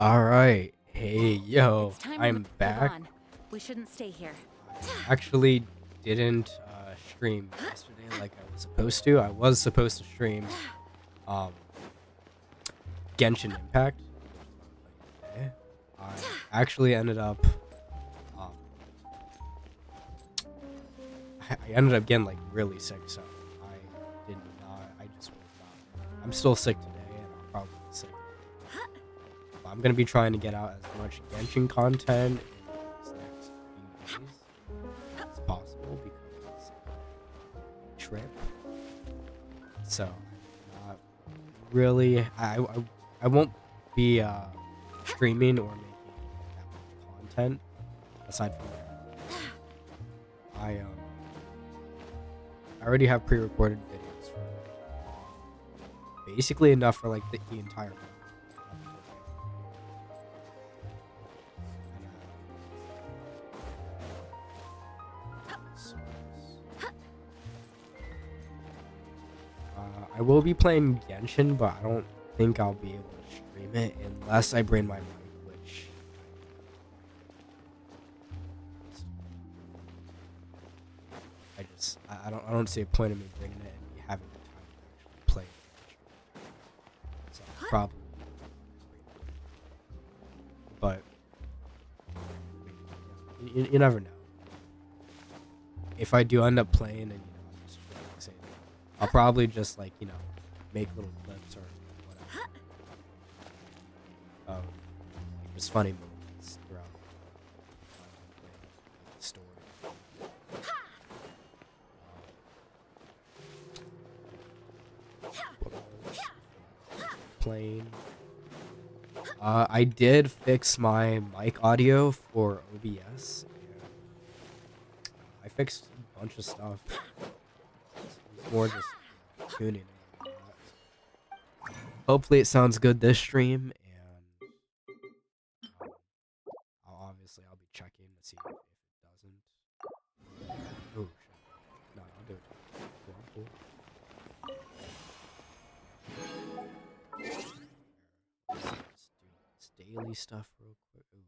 All right. Hey, yo, It's time to I'm move back. on. We shouldn't stay here. I actually didn't stream yesterday like I was supposed to. I was supposed to stream um Genshin Impact, which is what I'm playing today. I actually ended up um I ended up getting like really sick, so I did not. I just was not. I'm still sick today, and I'll probably be sick. I'm gonna be trying to get out as much Genshin content in these next few days as possible because trip. So I'm not really. I won't be streaming or making that much content aside from that. I already have pre-recorded videos for basically enough for like the entire month. And, I will be playing Genshin, but I don't think I'll be able to stream it unless I bring my mic, which I don't see a point in me bringing it and me having the time to actually play it. So probably, but you never know. If I do end up playing and I'm just relaxing, I'll probably just like make little clips or whatever of like just funny moments throughout the story. Playing. I did fix my mic audio for OBS. I fixed a bunch of stuff. It's more just tuning it. Hopefully it sounds good this stream, and I'll be checking to see if it doesn't. Oh shit! No, I'll do it. Cool, Let's do this daily stuff real quick. Ooh,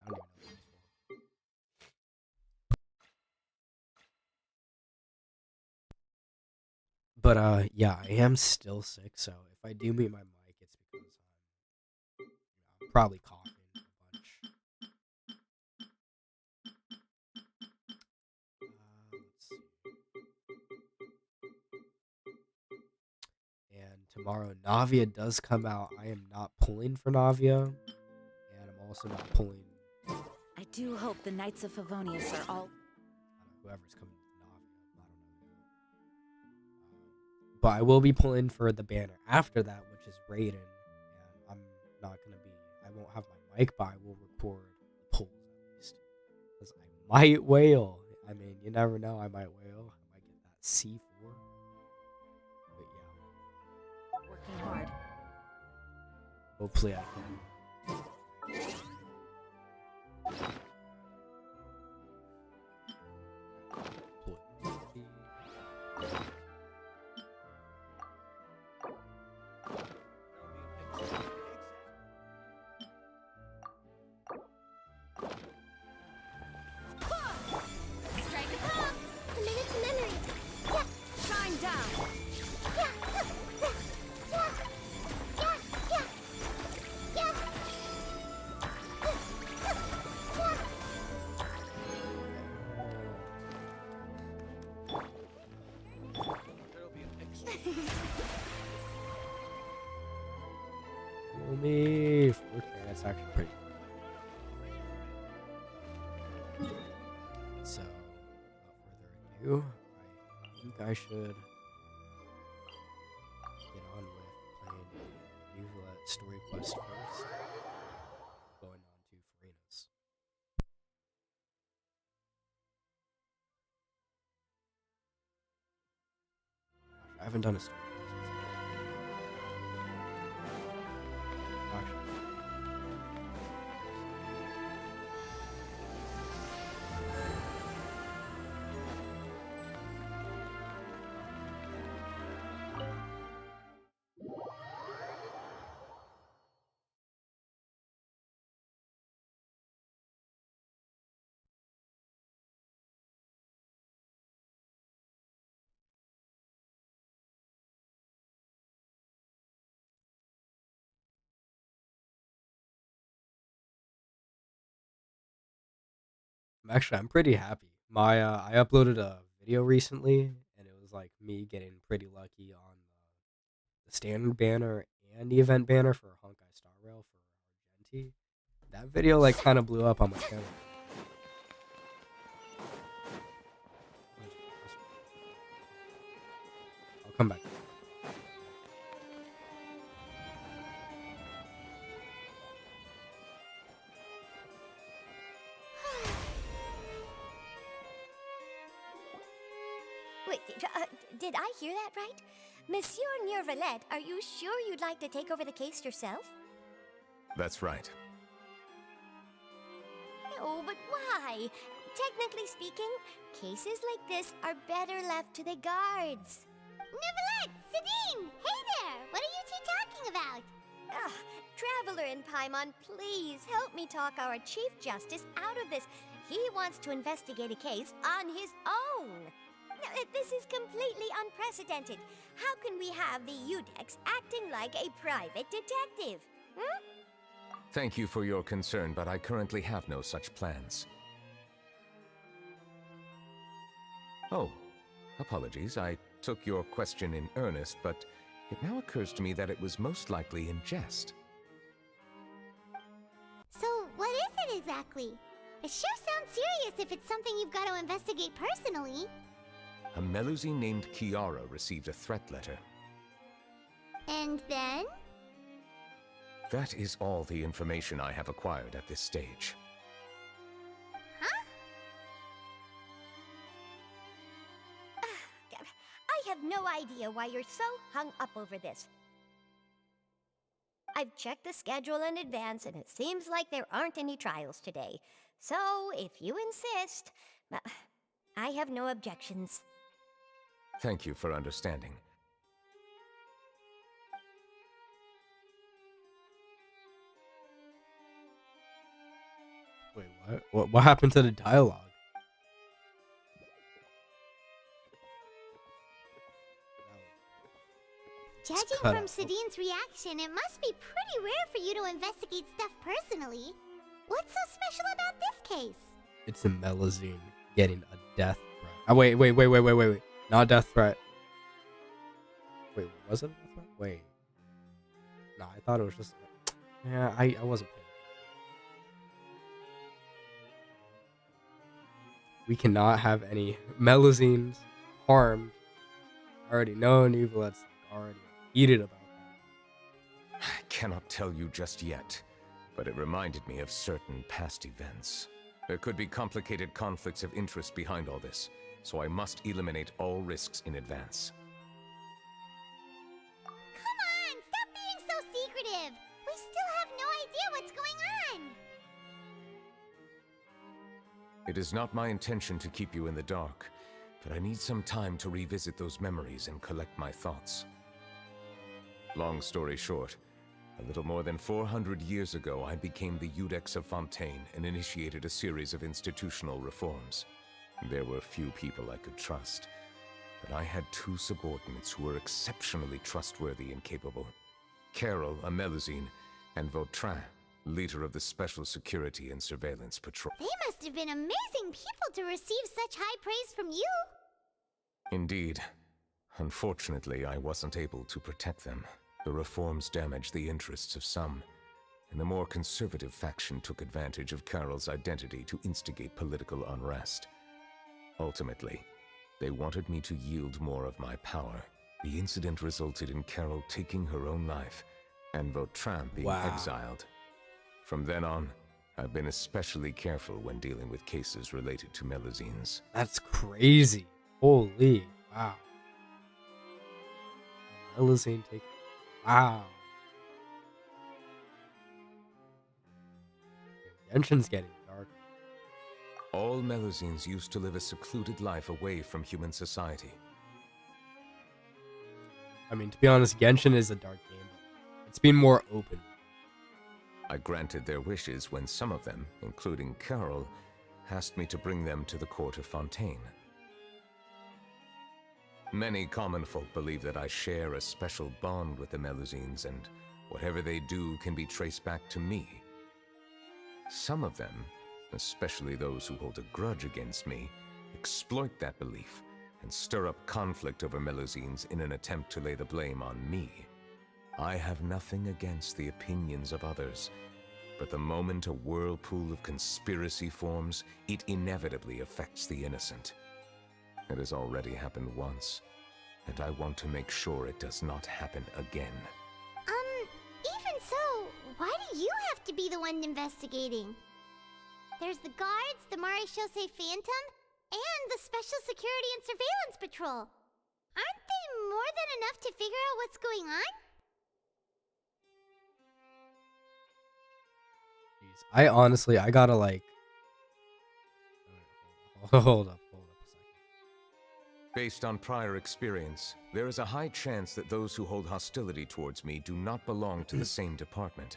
I don't even know what it's for. But yeah, I am still sick, so if I do mute my mic, it's because I'm probably coughing a bunch. Let's see. And tomorrow, Navia does come out. I am not pulling for Navia, and I'm also not pulling I do hope the Knights of Favonius are all. whoever's coming with Navia. I don't know who. But I will be pulling for the banner after that, which is Raiden, and I'm not gonna be. I won't have my mic, but I will record the pulls at least, because I might wail. I mean, you never know. I might wail. I might get that C4. But yeah, Working hard. hopefully I can. Strike a pop! Commit it to memory. Yeah. Shine down. Yeah. Yeah. Yeah. Yeah. Kill me. Okay, that's actually pretty good. So, without further ado, I think I should get on with playing the Neuvillette story quest first, going on to Furina's. Gosh, I haven't done a story I'm pretty happy. I uploaded a video recently, and it was like me getting pretty lucky on the standard banner and the event banner for Honkai Star Rail for Argenti. That video like kind of blew up on my channel. I'll come back. Wait, did I hear that right? Monsieur Neuvillette, are you sure you'd like to take over the case yourself? That's right. No, but why? Technically speaking, cases like this are better left to the guards. Neuvillette! Sidine! Hey there! What are you two talking about? Traveler in Paimon, please help me talk our Chief Justice out of this. He wants to investigate a case on his own. Now, this is completely unprecedented. How can we have the Udex acting like a private detective? Hmm? Thank you for your concern, but I currently have no such plans. Oh, apologies. I took your question in earnest, but it now occurs to me that it was most likely in jest. So, what is it exactly? It sure sounds serious if it's something you've got to investigate personally. A Melusine named Kiara received a threat letter. And then? That is all the information I have acquired at this stage. Huh? I have no idea why you're so hung up over this. I've checked the schedule in advance, and it seems like there aren't any trials today. So, if you insist, I have no objections. Thank you for understanding. Wait, what? What happened to the dialogue? Judging cut from out. Sidine's reaction, it must be pretty rare for you to investigate stuff personally. What's so special about this case? It's a Melusine getting a death threat. Oh, wait. Not a death threat. Wait, was it a death threat? Wait. No, I thought it was just... Yeah, I wasn't paying. We cannot have any Melusines harmed. I already know Neuvillette's already heated about that. I cannot tell you just yet, but it reminded me of certain past events. There could be complicated conflicts of interest behind all this, so I must eliminate all risks in advance. Come on, stop being so secretive! We still have no idea what's going on! It is not my intention to keep you in the dark, but I need some time to revisit those memories and collect my thoughts. Long story short, a little more than 400 years ago, I became the Udex of Fontaine and initiated a series of institutional reforms. There were few people I could trust, but I had two subordinates who were exceptionally trustworthy and capable. Carol, a Melusine, and Vautrin, leader of the Special Security and Surveillance Patrol. They must have been amazing people to receive such high praise from you! Indeed. Unfortunately, I wasn't able to protect them. The reforms damaged the interests of some, and the more conservative faction took advantage of Carol's identity to instigate political unrest. Ultimately, they wanted me to yield more of my power. The incident resulted in Carol taking her own life, and Vautrin being exiled. From then on, I've been especially careful when dealing with cases related to Melusines. That's crazy. Holy wow. Melusine take. Wow. Genshin's getting dark. All Melusines used to live a secluded life away from human society. I mean, to be honest, Genshin is a dark game. It's been more open. I granted their wishes when some of them, including Carol, asked me to bring them to the court of Fontaine. Many common folk believe that I share a special bond with the Melusines, and whatever they do can be traced back to me. Some of them especially those who hold a grudge against me, exploit that belief and stir up conflict over Melusines in an attempt to lay the blame on me. I have nothing against the opinions of others, but the moment a whirlpool of conspiracy forms, it inevitably affects the innocent. It has already happened once, and I want to make sure it does not happen again. Even so, why do you have to be the one investigating? There's the guards, the Maréchaussée Phantom, and the Special Security and Surveillance Patrol. Aren't they more than enough to figure out what's going on? Jeez. I gotta like... Hold up a second. Based on prior experience, there is a high chance that those who hold hostility towards me do not belong to the same department.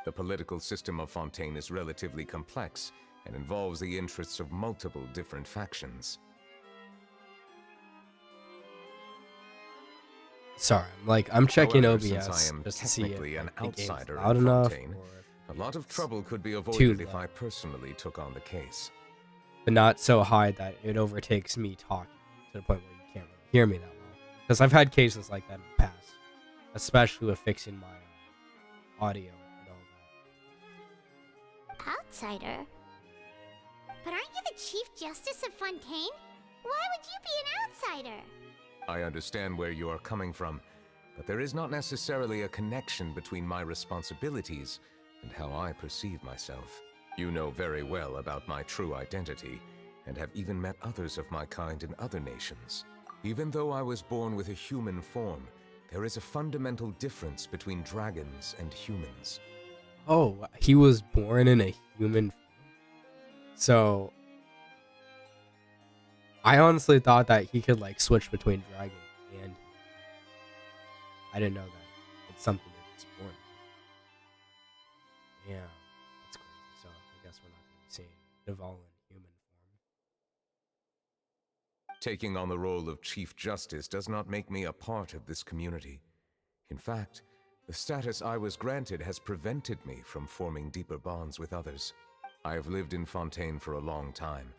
The political system of Fontaine is relatively complex and involves the interests of multiple different factions. Sorry, I'm checking However, OBS since I am just to see if technically an the game's outsider loud in enough, Fontaine, or a lot of trouble could be too avoided if loud. I personally took on the case. But not so high that it overtakes me talking to the point where you can't really hear me that well. Because I've had cases like that in the past, especially with fixing my audio and all that. Outsider? But aren't you the Chief Justice of Fontaine? Why would you be an outsider? I understand where you are coming from, but there is not necessarily a connection between my responsibilities and how I perceive myself. You know very well about my true identity, and have even met others of my kind in other nations. Even though I was born with a human form, there is a fundamental difference between dragons and humans. Oh, he was born in a human form. So I honestly thought that he could like switch between dragon and human. I didn't know that it's something that he's born with. Yeah, that's crazy. So I guess we're not going to be seeing Neuvillette in human form. Taking on the role of Chief Justice does not make me a part of this community. In fact, the status I was granted has prevented me from forming deeper bonds with others. I have lived in Fontaine for a long time,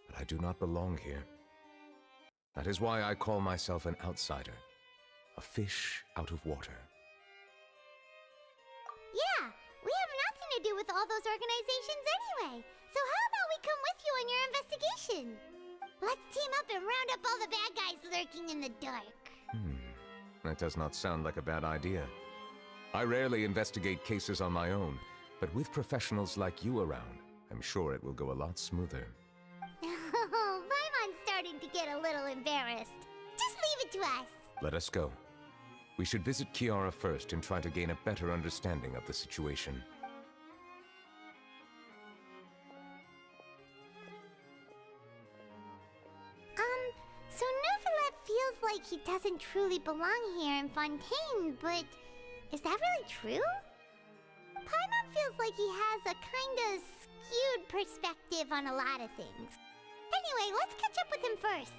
but I do not belong here. That is why I call myself an outsider, a fish out of water. Yeah, we have nothing to do with all those organizations anyway. So how about we come with you on your investigation? Let's team up and round up all the bad guys lurking in the dark. That does not sound like a bad idea. I rarely investigate cases on my own, but with professionals like you around, I'm sure it will go a lot smoother. Oh, Paimon's starting to get a little embarrassed. Just leave it to us. Let us go. We should visit Kiara first and try to gain a better understanding of the situation. So Neuvillette feels like he doesn't truly belong here in Fontaine, but is that really true? Paimon feels like he has a kinda skewed perspective on a lot of things. Anyway, let's catch up with him first.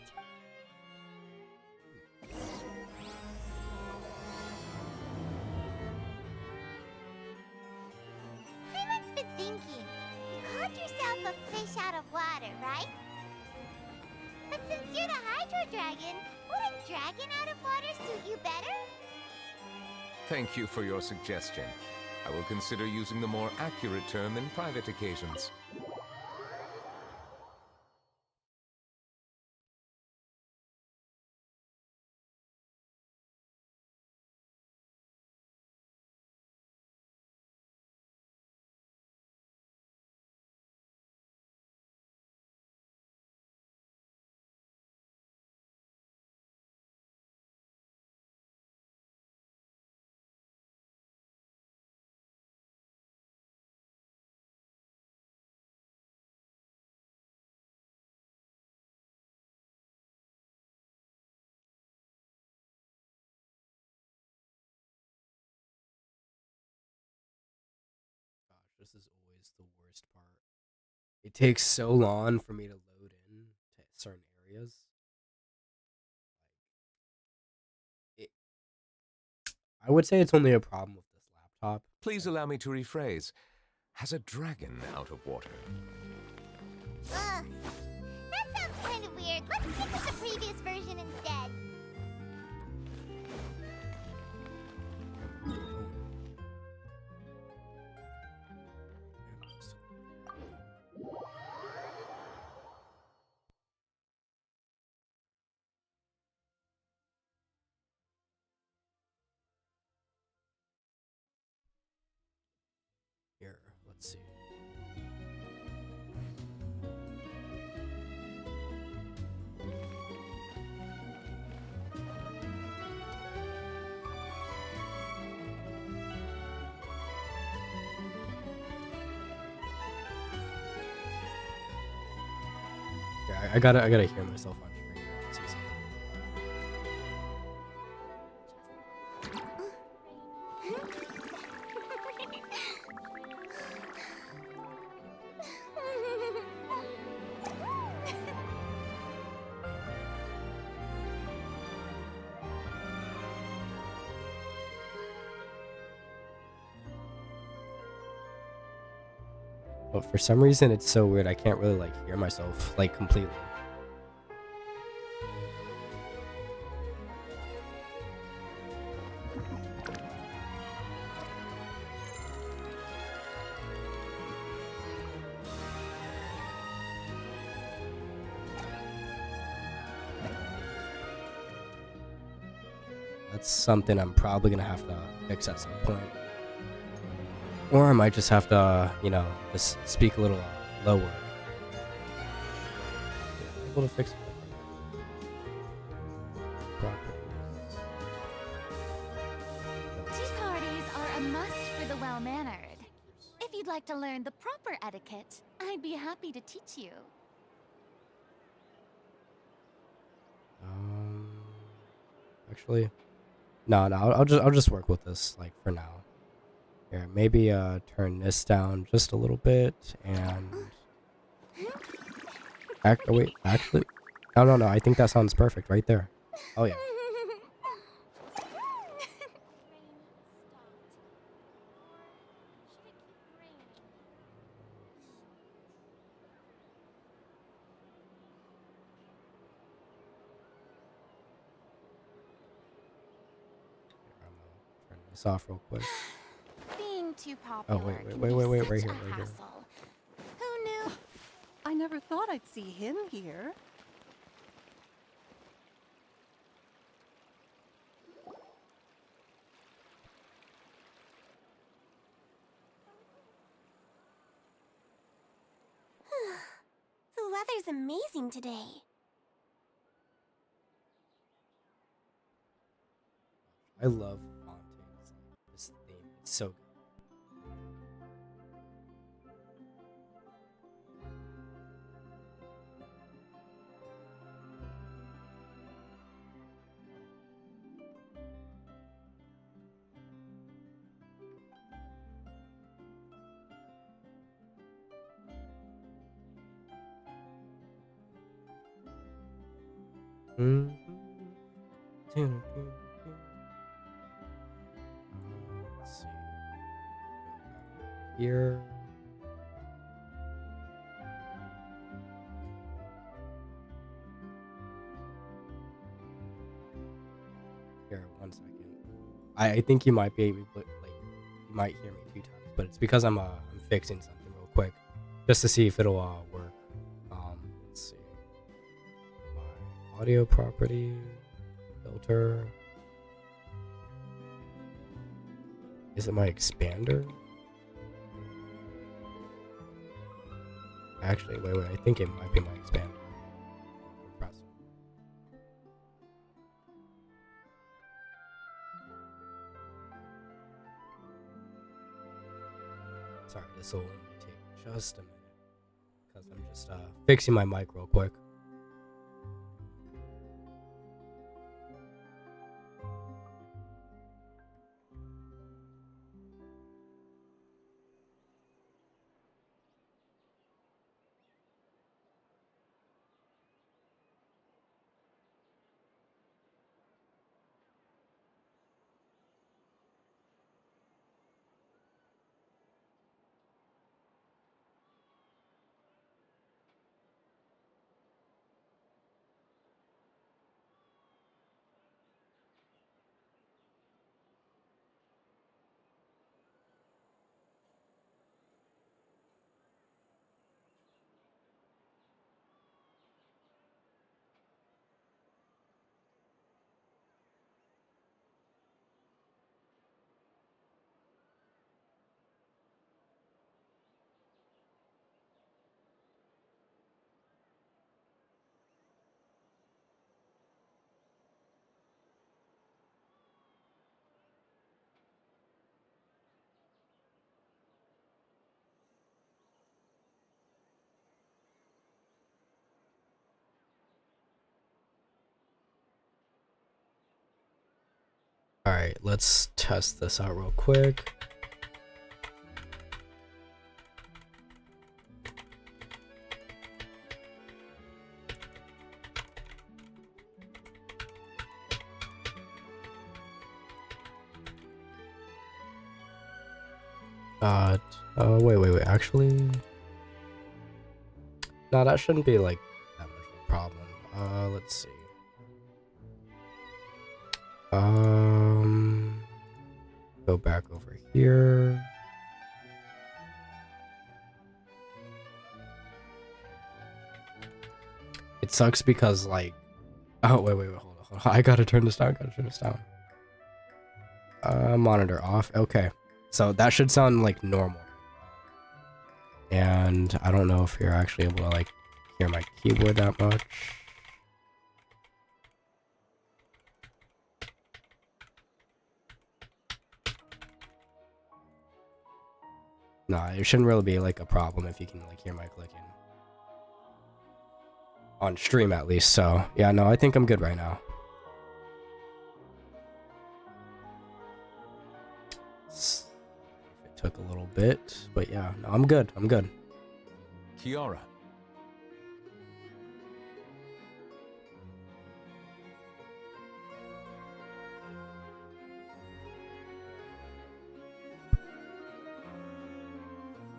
Paimon's been thinking. You called yourself a fish out of water, right? But since you're the Hydro Dragon, wouldn't dragon out of water suit you better? Thank you for your suggestion. I will consider using the more accurate term in private occasions. Gosh, this is always the worst part. It takes so long for me to load in to certain areas. It, I would say it's only a problem with this top. Please allow me to rephrase. Has a dragon out of water? Ugh. That sounds kind of weird. Let's stick with the previous version instead. Here, let's see. Yeah, I gotta hear myself on screen. See something. But for some reason, it's so weird. I can't really like hear myself like completely. That's something I'm probably gonna have to fix at some point. Or I might just have to, you know, just speak a little lower. Yeah, I'm able to fix it. Tea parties are a must for the well-mannered. If you'd like to learn the proper etiquette, I'd be happy to teach you. Actually, no, I'll just work with this like for now. Here, maybe turn this down just a little bit and oh, wait, actually, no, I think that sounds perfect right there. Oh yeah. I'm gonna turn this off real quick. Being too Oh popular wait, can wait, be right such here, a right here. hassle. Who knew? I never thought I'd see him here. The weather's amazing today. I love Fontaine's this theme. It's so good. Let's see. Here. Here, 1 second. I think you might be able, like, you might hear me a few times, but it's because I'm fixing something real quick, just to see if it'll work. Let's see. My audio property filter. Is it my expander? Actually, wait, I think it might be my expander. Compressor. Sorry, this will take just a minute because I'm just fixing my mic real quick. Alright, let's test this out real quick. Wait, actually, no, that shouldn't be like that much of a problem. Let's see. Go back over here. It sucks because like, oh wait, hold on. I gotta turn this down. Monitor off. Okay, so that should sound like normal. And I don't know if you're actually able to like hear my keyboard that much. Nah, it shouldn't really be like a problem if you can like hear my clicking. On stream at least, so yeah, no, I think I'm good right now. It took a little bit, but yeah, no, I'm good. Kiara.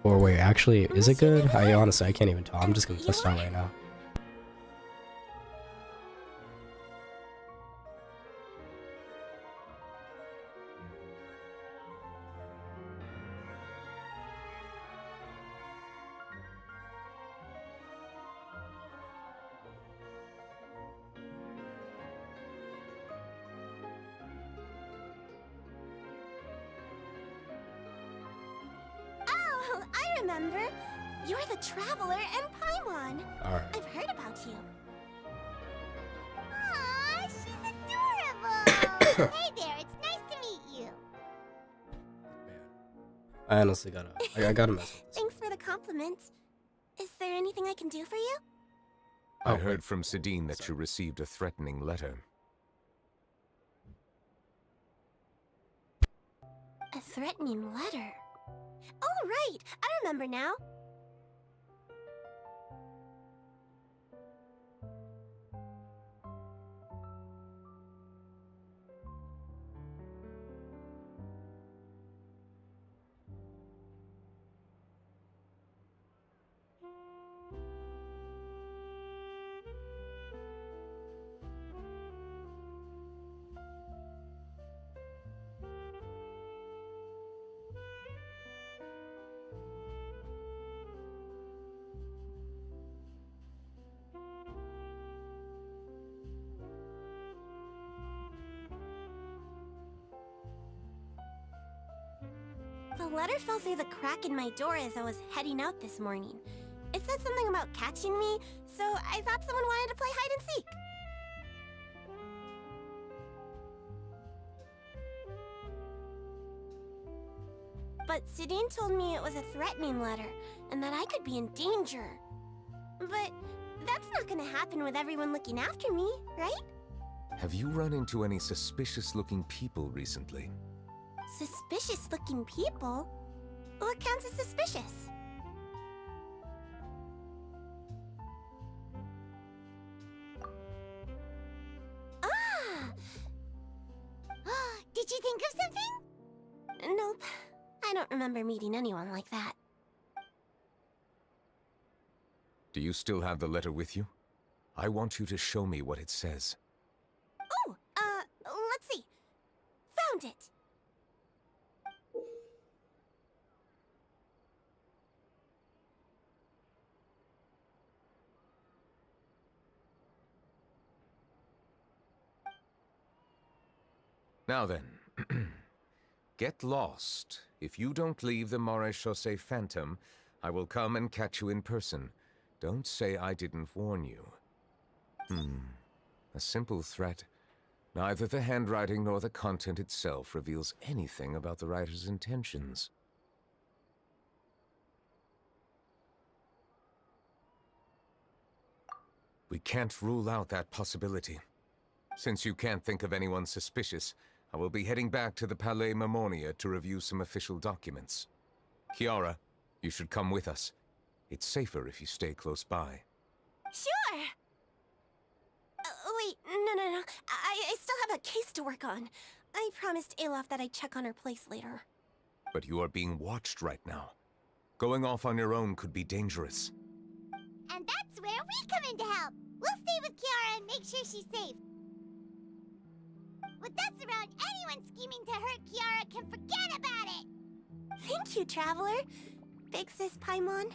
Or wait, actually, is it good? I honestly, I can't even tell. I'm just gonna test it out right now. Oh, I remember. You're the Traveler and Paimon. Alright. I've heard about you. Aw, she's adorable. Hey there, it's nice to meet you. Man. I honestly gotta, I gotta mess with this. Thanks for the compliment. Is there anything I can do for you? I heard from Sidine that you received a threatening letter. A threatening letter? Oh, right. I remember now. The letter fell through the crack in my door as I was heading out this morning. It said something about catching me, so I thought someone wanted to play hide and seek. But Sidine told me it was a threatening letter, and that I could be in danger. But that's not gonna happen with everyone looking after me, right? Have you run into any suspicious-looking people recently? Suspicious-looking people? What counts as suspicious? Ah! Did you think of something? Nope. I don't remember meeting anyone like that. Do you still have the letter with you? I want you to show me what it says. Oh, let's see. Found it. Now then, get lost. If you don't leave the Maréchaussée Phantom, I will come and catch you in person. Don't say I didn't warn you. A simple threat. Neither the handwriting nor the content itself reveals anything about the writer's intentions. We can't rule out that possibility. Since you can't think of anyone suspicious, I will be heading back to the Palais Mermonia to review some official documents. Kiara, you should come with us. It's safer if you stay close by. Sure! Wait, no. I still have a case to work on. I promised Alof that I'd check on her place later. But you are being watched right now. Going off on your own could be dangerous. And that's where we come in to help. We'll stay with Kiara and make sure she's safe. With us around, anyone scheming to hurt Kiara can forget about it. Thank you, Traveler. Big Sis Paimon.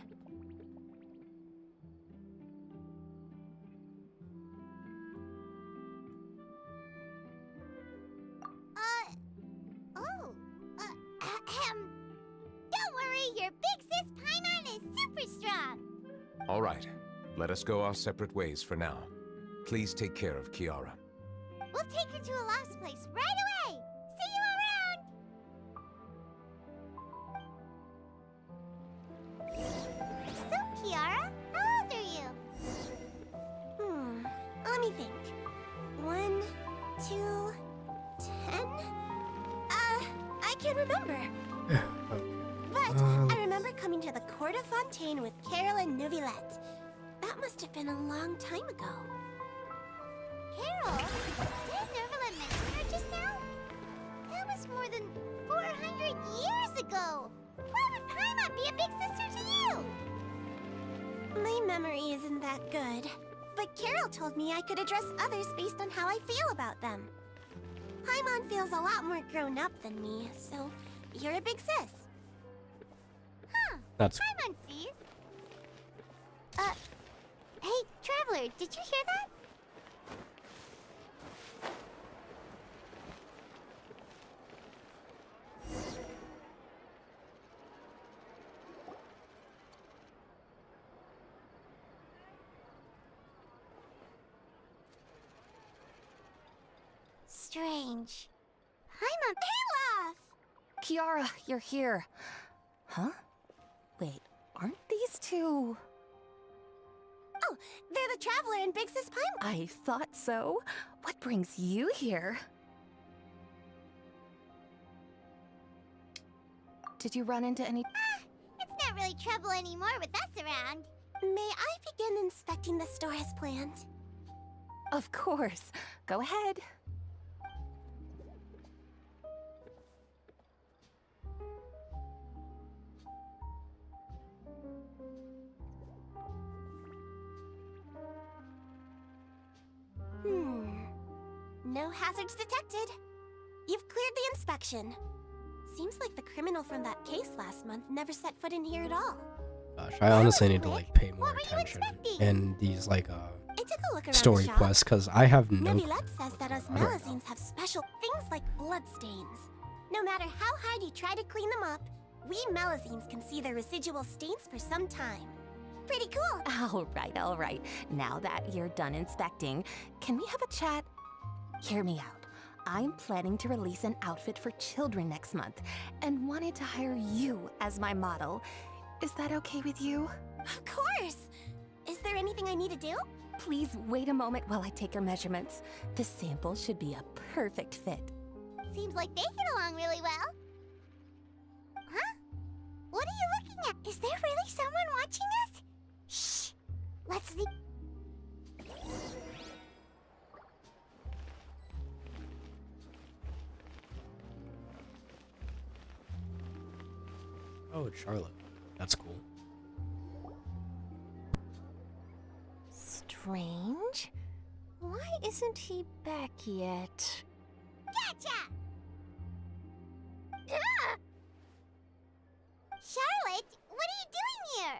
Don't worry, your big sis Paimon is super strong. All right, let us go our separate ways for now. Please take care of Kiara. We'll take her to a lost place right away. See you around. So, Kiara, how old are you? Let me think. 1, 2, 10? I can't remember. But I remember coming to the Court of Fontaine with Carol and Neuvillette. That must have been a long time ago. Carol? Did Neuvillette mention her just now? That was more than 400 years ago. Why would Paimon be a big sister to you? My memory isn't that good. But Carol told me I could address others based on how I feel about them. Paimon feels a lot more grown up than me, so you're a big sis. Huh. That's Paimon sees. Hey, Traveler, did you hear that? Strange. Paimon, Olaf! Kiara, you're here. Huh? Wait, aren't these two? Oh, they're the Traveler and Big Sis Paimon. I thought so. What brings you here? Did you run into any... It's not really trouble anymore with us around. May I begin inspecting the store as planned? Of course. Go ahead. No hazards detected. You've cleared the inspection. Seems like the criminal from that case last month never set foot in here at all. gosh, I honestly need to quick. like pay What more were you attention expecting? in these like I took a look around story the shop. quests because I have no. Neuvillette says that us I don't know. Melazines have special things like bloodstains. No matter how hard you try to clean them up, we Melazines can see their residual stains for some time. Pretty cool. All right. Now that you're done inspecting, can we have a chat? Hear me out. I'm planning to release an outfit for children next month and wanted to hire you as my model. Is that okay with you? Of course. Is there anything I need to do? Please wait a moment while I take your measurements. The sample should be a perfect fit. Seems like they get along really well. Huh? What are you looking at? Is there really someone watching us? Shh. Let's see. Oh, it's Charlotte. That's cool. Strange. Why isn't he back yet? Gotcha! Ah! Charlotte, what are you doing here?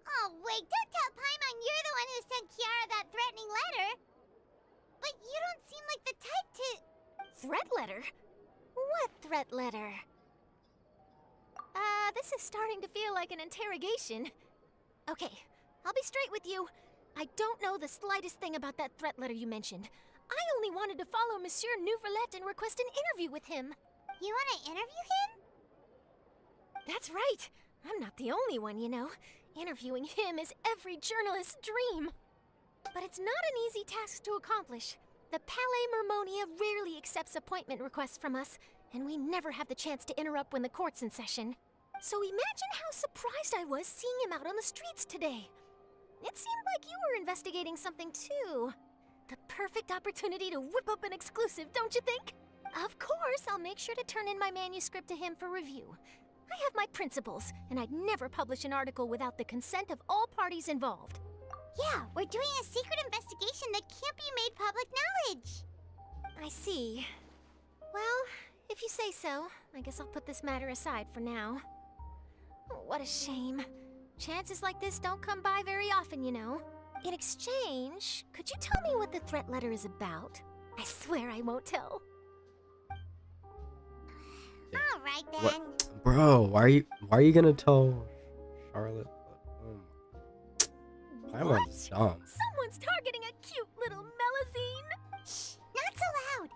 Oh, wait, don't tell Paimon you're the one who sent Kiara that threatening letter. But you don't seem like the type to... Threat letter? What threat letter? This is starting to feel like an interrogation. Okay, I'll be straight with you. I don't know the slightest thing about that threat letter you mentioned. I only wanted to follow Monsieur Neuvillette and request an interview with him. You want to interview him? That's right. I'm not the only one, you know. Interviewing him is every journalist's dream. But it's not an easy task to accomplish. The Palais Mermonia rarely accepts appointment requests from us, and we never have the chance to interrupt when the court's in session. So imagine how surprised I was seeing him out on the streets today. It seemed like you were investigating something too. The perfect opportunity to whip up an exclusive, don't you think? Of course, I'll make sure to turn in my manuscript to him for review. I have my principles, and I'd never publish an article without the consent of all parties involved. Yeah, we're doing a secret investigation that can't be made public knowledge. I see. Well, if you say so, I guess I'll put this matter aside for now. What a shame. Chances like this don't come by very often, you know. In exchange, could you tell me what the threat letter is about? I swear I won't tell. All right then. What? Bro, why are you gonna tell Charlotte? I was dumb. Someone's targeting a cute little Melazine! Shh, not so loud.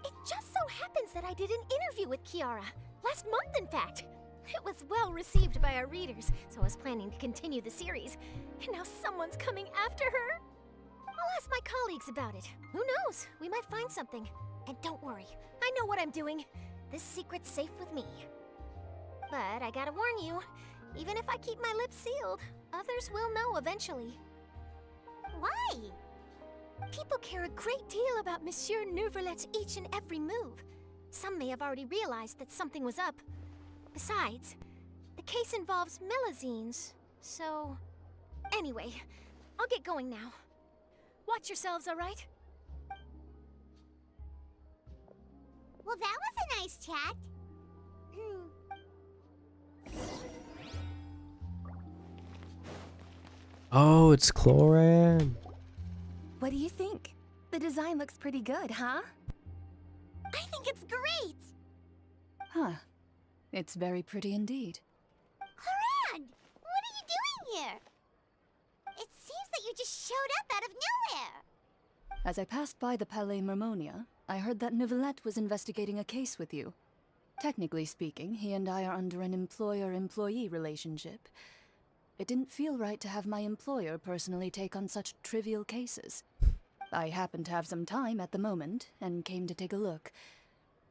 It just so happens that I did an interview with Kiara. Last month, in fact. It was well received by our readers, so I was planning to continue the series. And now someone's coming after her. I'll ask my colleagues about it. Who knows? We might find something. And don't worry, I know what I'm doing. This secret's safe with me. But I gotta warn you, even if I keep my lips sealed, others will know eventually. Why? People care a great deal about Monsieur Neuvillette's each and every move. Some may have already realized that something was up. Besides, the case involves Melazines, so... Anyway, I'll get going now. Watch yourselves, all right? Well, that was a nice chat. Oh, it's Cloran. What do you think? The design looks pretty good, huh? I think it's great. Huh. It's very pretty indeed. Cloran, what are you doing here? It seems that you just showed up out of nowhere. As I passed by the Palais Mermonia, I heard that Neuvillette was investigating a case with you. Technically speaking, he and I are under an employer-employee relationship. It didn't feel right to have my employer personally take on such trivial cases. I happened to have some time at the moment, and came to take a look.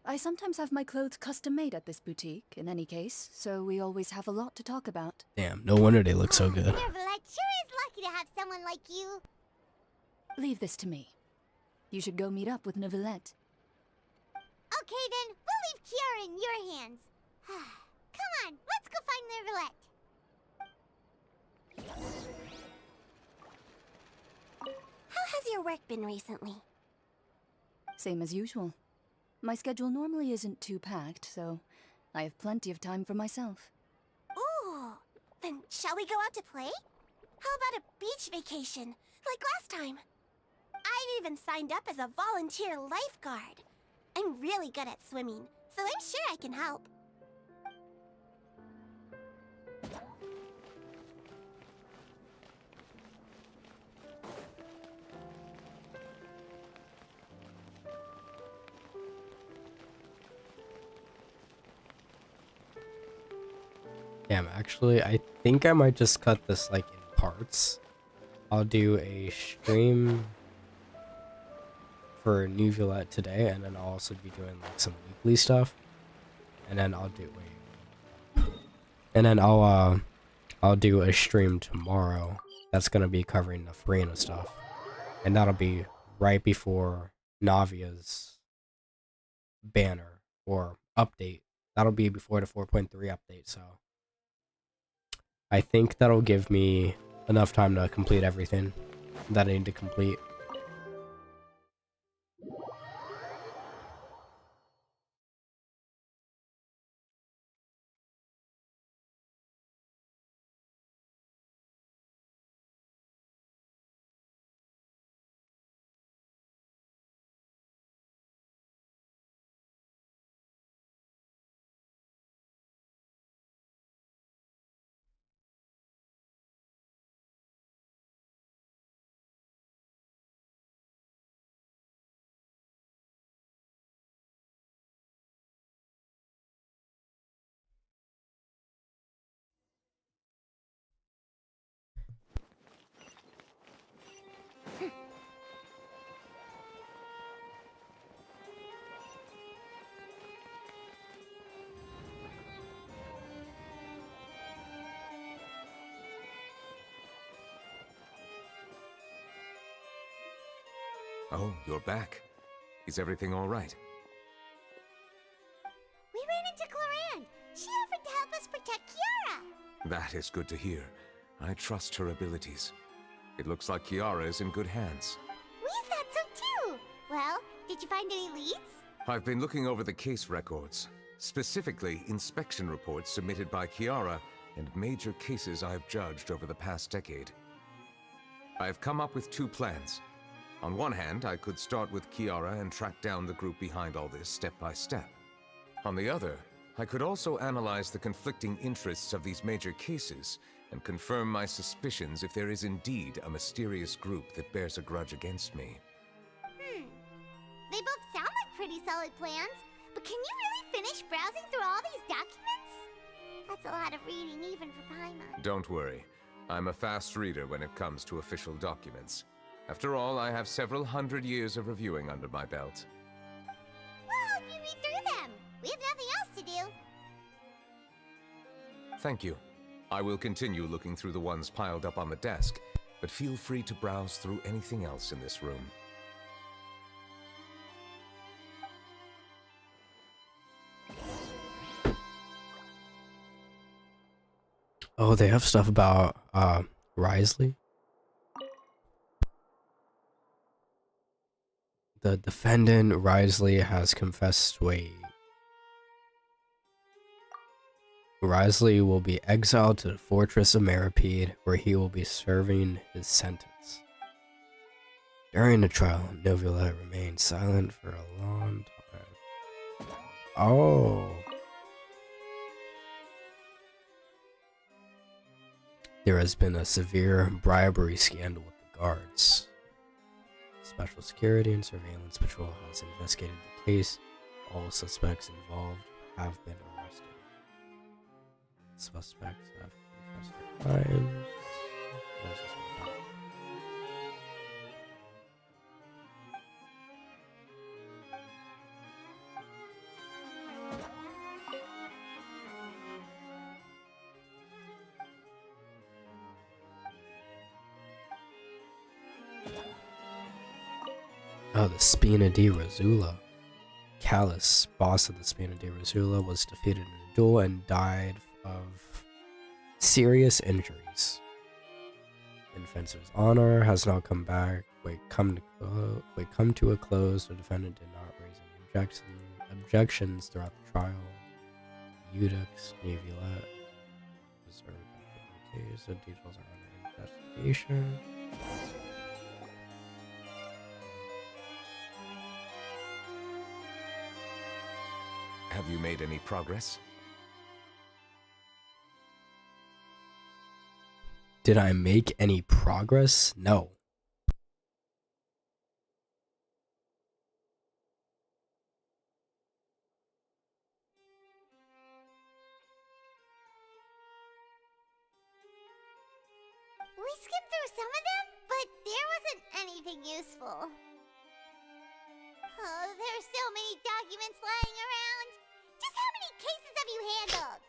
I sometimes have my clothes custom-made at this boutique, in any case, so we always have a lot to talk about. Damn, no wonder they look so good. Neuvillette sure is lucky to have someone like you. Leave this to me. You should go meet up with Neuvillette. Okay then, we'll leave Kiara in your hands. Come on, let's go find Neuvillette. How has your work been recently? Same as usual. My schedule normally isn't too packed, so I have plenty of time for myself. Ooh, then shall we go out to play? How about a beach vacation, like last time? I've even signed up as a volunteer lifeguard. I'm really good at swimming, so I'm sure I can help. Damn, actually, I think I might just cut this like in parts. I'll do a stream for Neuvillette today, and then I'll also be doing like some weekly stuff. And then I'll do and then I'll do a stream tomorrow that's gonna be covering the Furina stuff, and that'll be right before Navia's banner or update. That'll be before the 4.3 update, so I think that'll give me enough time to complete everything that I need to complete. Oh, you're back. Is everything all right? We ran into Cloran. She offered to help us protect Kiara. That is good to hear. I trust her abilities. It looks like Kiara is in good hands. We thought so too. Well, did you find any leads? I've been looking over the case records, specifically inspection reports submitted by Kiara and major cases I've judged over the past decade. I've come up with 2 plans. On one hand, I could start with Kiara and track down the group behind all this step by step. On the other, I could also analyze the conflicting interests of these major cases and confirm my suspicions if there is indeed a mysterious group that bears a grudge against me. They both sound like pretty solid plans, but can you really finish browsing through all these documents? That's a lot of reading even for Paimon. Don't worry. I'm a fast reader when it comes to official documents. After all, I have several hundred years of reviewing under my belt. We'll help you read through them. We have nothing else to do. Thank you. I will continue looking through the ones piled up on the desk, but feel free to browse through anything else in this room. Oh, they have stuff about Risley. The defendant, Risley, has confessed. Wait. Risley will be exiled to the fortress of Meripede, where he will be serving his sentence. During the trial, Neuvillette remained silent for a long time. Oh. There has been a severe bribery scandal with the guards. Special Security and Surveillance Patrol has investigated the case. All suspects involved have been arrested. Suspects have confessed their crimes. What is this one about? Oh, the Spina di Rosula. Callus, boss of the Spina di Rosula, was defeated in a duel and died of serious injuries. In defense of his honor, has now come to a close. The defendant did not raise any objections throughout the trial. Eudex, Neuvillette, reserved the case. The details are under investigation. Have you made any progress? Did I make any progress? No. We skimmed through some of them, but there wasn't anything useful. Oh, there's so many documents lying around. Just how many cases have you handled?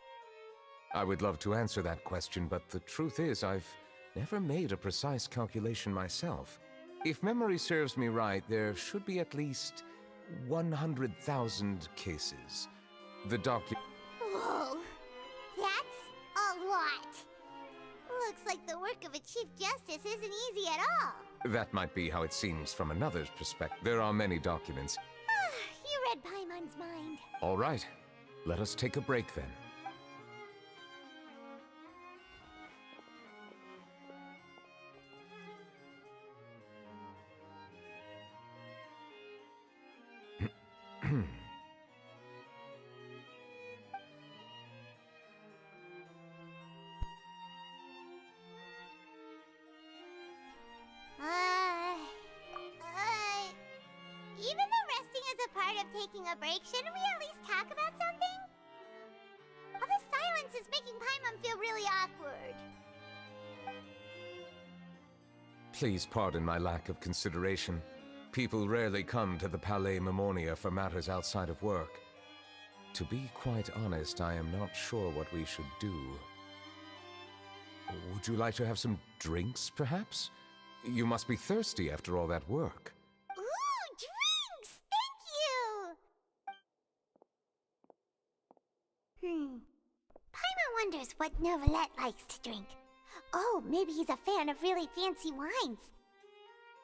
I would love to answer that question, but the truth is I've never made a precise calculation myself. If memory serves me right, there should be at least 100,000 cases. The Whoa, that's a lot. Looks like the work of a Chief Justice isn't easy at all. That might be how it seems from another's perspective. There are many documents. You read Paimon's mind. All right, let us take a break then. Even though resting is a part of taking a break, shouldn't we at least talk about something? All the silence is making Paimon feel really awkward. Please pardon my lack of consideration. People rarely come to the Palais Mermonia for matters outside of work. To be quite honest, I am not sure what we should do. Would you like to have some drinks, perhaps? You must be thirsty after all that work. Ooh, Paimon wonders what Neuvillette likes to drink. Oh, maybe he's a fan of really fancy wines.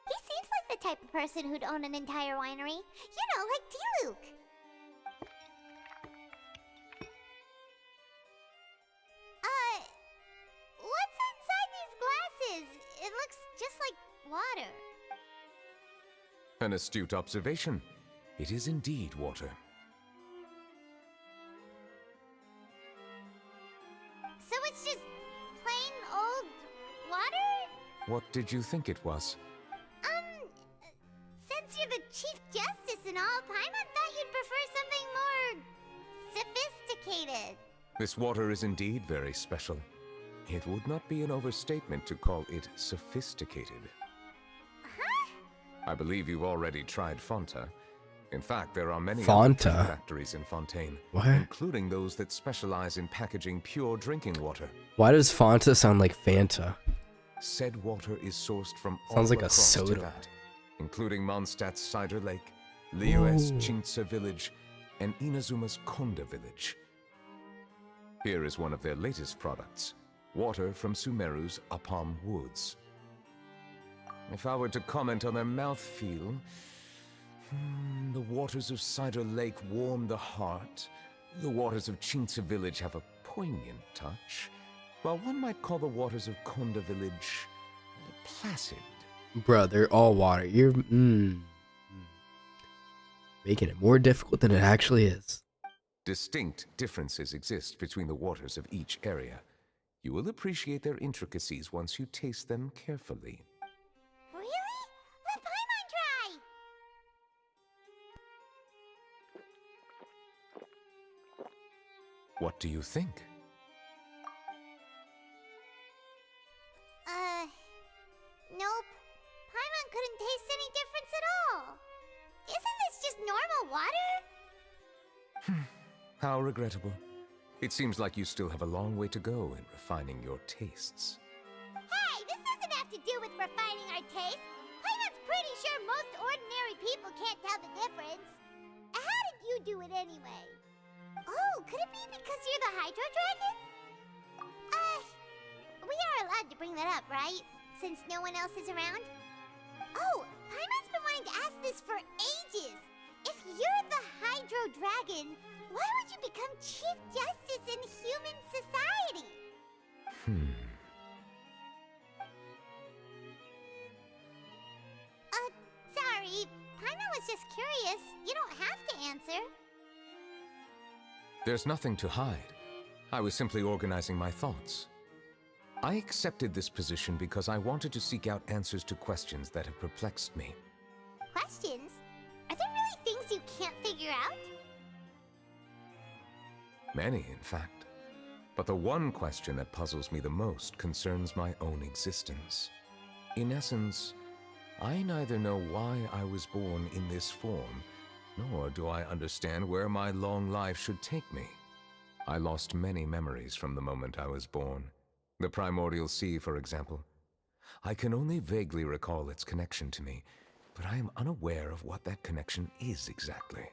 He seems like the type of person who'd own an entire winery. You know, like Diluc. What's inside these glasses? It looks just like water. An astute observation. It is indeed water. So it's just plain old water? What did you think it was? Since you're the Chief Justice and all, Paimon thought you'd prefer something more sophisticated. This water is indeed very special. It would not be an overstatement to call it sophisticated. Huh? I believe you've already tried Fanta. In fact, there are many Fanta? other factories in Fontaine, What? including those that specialize in packaging pure drinking water. Why does Fanta sound like Fanta? Said water is sourced from Sounds all like a across soda. Teyvat, including Mondstadt's Cider Lake, Liyue's Ooh. Chintsa village, and Inazuma's Konda village. Here is one of their latest products, water from Sumeru's Apam Woods. If I were to comment on their mouthfeel, the waters of Cider Lake warm the heart. The waters of Chintsa village have a poignant touch, while one might call the waters of Konda village placid. Bruh, they're all water. You're making it more difficult than it actually is. Distinct differences exist between the waters of each area. You will appreciate their intricacies once you taste them carefully. Really? Let Paimon try! What do you think? Nope. Paimon couldn't taste any difference at all. Isn't this just normal water? How regrettable. It seems like you still have a long way to go in refining your tastes. Hey, this doesn't have to do with refining our taste. Paimon's pretty sure most ordinary people can't tell the difference. How did you do it anyway? Oh, could it be because you're the Hydro Dragon? We are allowed to bring that up, right? Since no one else is around? Oh, Paimon's been wanting to ask this for ages. If you're the Hydro Dragon, why would you become Chief Justice in human society? Sorry. Paimon was just curious. You don't have to answer. There's nothing to hide. I was simply organizing my thoughts. I accepted this position because I wanted to seek out answers to questions that have perplexed me. Questions? Are there really things you can't figure out? Many, in fact. But the one question that puzzles me the most concerns my own existence. In essence, I neither know why I was born in this form, nor do I understand where my long life should take me. I lost many memories from the moment I was born. The primordial sea, for example. I can only vaguely recall its connection to me, but I am unaware of what that connection is exactly.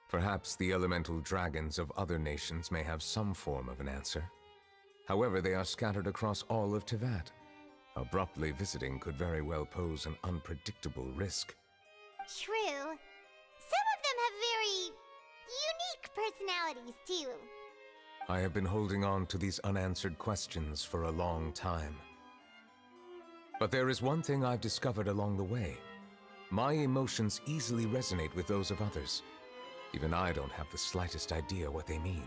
Perhaps the elemental dragons of other nations may have some form of an answer. However, they are scattered across all of Teyvat. Abruptly visiting could very well pose an unpredictable risk. True. Some of them have very unique personalities, too. I have been holding on to these unanswered questions for a long time. But there is one thing I've discovered along the way. My emotions easily resonate with those of others. Even I don't have the slightest idea what they mean.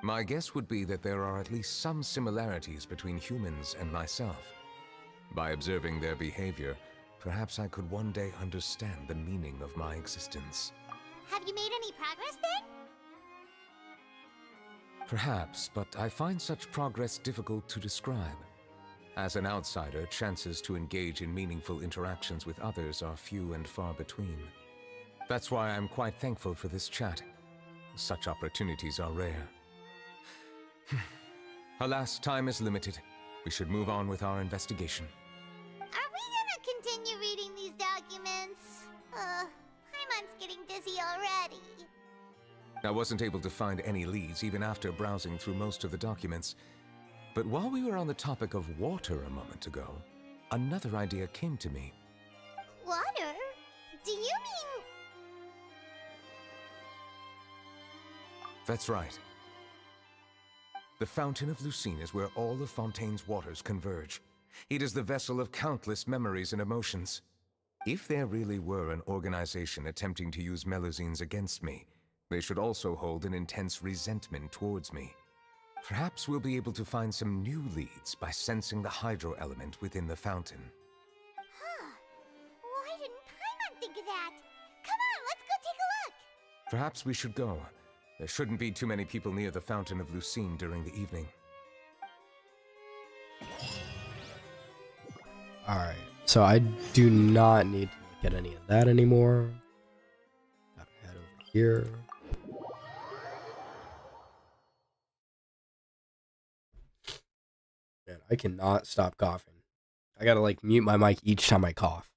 My guess would be that there are at least some similarities between humans and myself. By observing their behavior, perhaps I could one day understand the meaning of my existence. Have you made any progress then? Perhaps, but I find such progress difficult to describe. As an outsider, chances to engage in meaningful interactions with others are few and far between. That's why I'm quite thankful for this chat. Such opportunities are rare. Alas, time is limited. We should move on with our investigation. Are we gonna continue reading these documents? Paimon's getting dizzy already. I wasn't able to find any leads even after browsing through most of the documents. But while we were on the topic of water a moment ago, another idea came to me. Water? Do you mean... That's right. The Fountain of Lucine is where all of Fontaine's waters converge. It is the vessel of countless memories and emotions. If there really were an organization attempting to use Melusines against me, they should also hold an intense resentment towards me. Perhaps we'll be able to find some new leads by sensing the hydro element within the fountain. Huh. Why didn't Paimon think of that? Come on, let's go take a look! Perhaps we should go. There shouldn't be too many people near the Fountain of Lucine during the evening. Alright, so I do not need to look at any of that anymore. Gotta head over here. Man, I cannot stop coughing. I gotta like mute my mic each time I cough.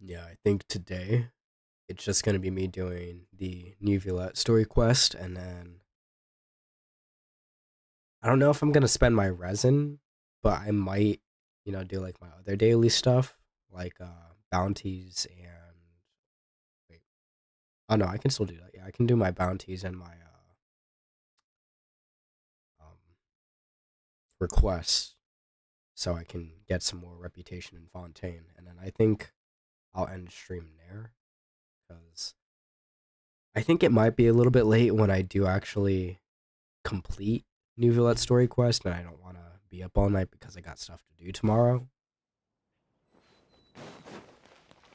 Yeah, I think today it's just gonna be me doing the Neuvillette story quest, and then I don't know if I'm gonna spend my resin, but I might, do like my other daily stuff, like bounties and wait. Oh no, I can still do that. Yeah, I can do my bounties and my um requests, so I can get some more reputation in Fontaine, and then I think I'll end stream there, because I think it might be a little bit late when I do actually complete Neuvillette story quest, and I don't want to be up all night because I got stuff to do tomorrow.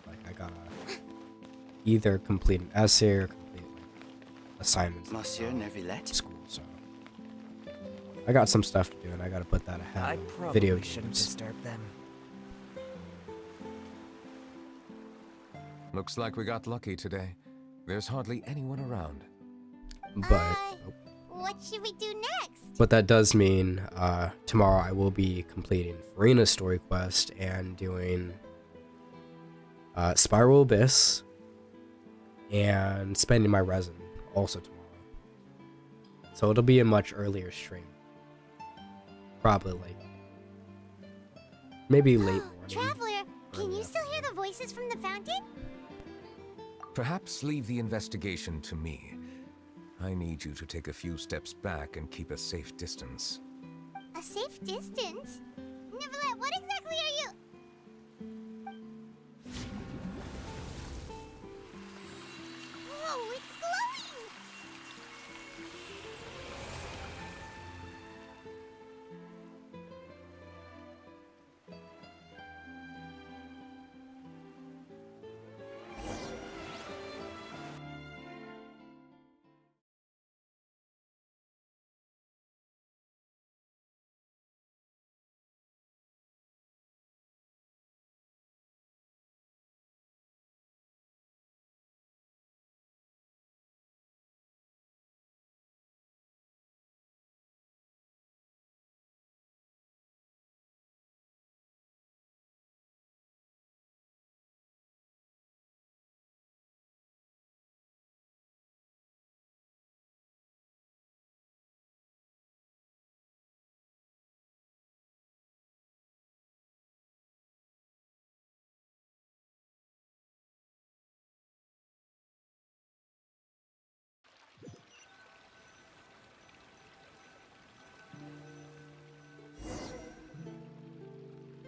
Like, I gotta either complete an essay or complete like assignments Monsieur Neuvillette? school, so I got some stuff to do, and I gotta put that ahead I of probably video shouldn't games. disturb them. Looks like we got lucky today. There's hardly anyone around. But What should we do next? But that does mean tomorrow I will be completing Furina's story quest and doing Spiral Abyss and spending my resin also tomorrow. So it'll be a much earlier stream. Probably like maybe late morning. Traveler, can early you still hear the voices from the fountain? Perhaps leave the investigation to me. I need you to take a few steps back and keep a safe distance. A safe distance? Neuvillette, what exactly are you... Whoa, it's glowing!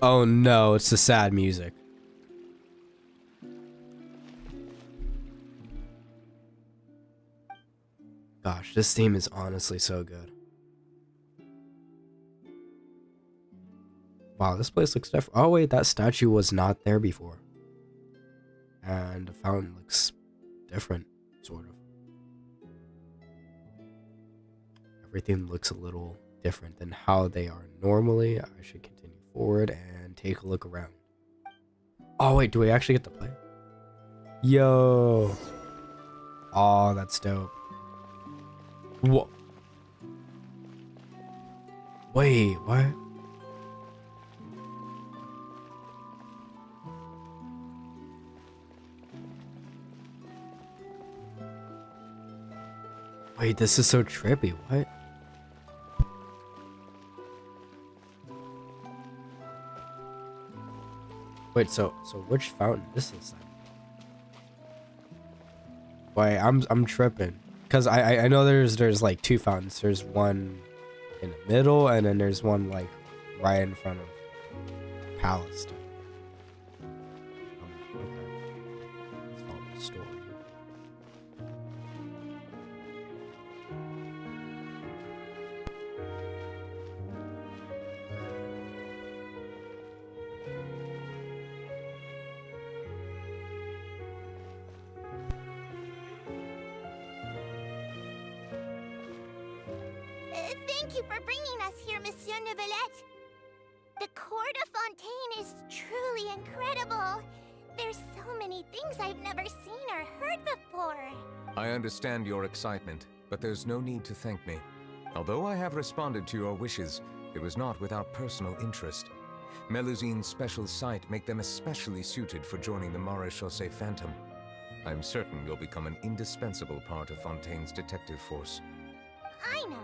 Oh no, it's the sad music. Gosh, this theme is honestly so good. Wow, this place looks different. Oh wait, that statue was not there before. And the fountain looks different, sort of. everything looks a little different than how they are normally. I should continue forward and take a look around. Oh wait, do we actually get to play? Yo. Oh, that's dope. Whoa. Wait, what? Wait, this is so trippy. What? Wait, so which fountain is this then? Wait, I'm tripping. Cause I know there's like two fountains. There's one in the middle and then there's one like right in front of Palestine. Okay. Let's follow the story. Thank you for bringing us here, Monsieur Neuvillette. The Court of Fontaine is truly incredible. There's so many things I've never seen or heard before. I understand your excitement, but there's no need to thank me. Although I have responded to your wishes, it was not without personal interest. Melusine's special sight make them especially suited for joining the Maréchaussée Phantom. I'm certain you'll become an indispensable part of Fontaine's detective force. I know,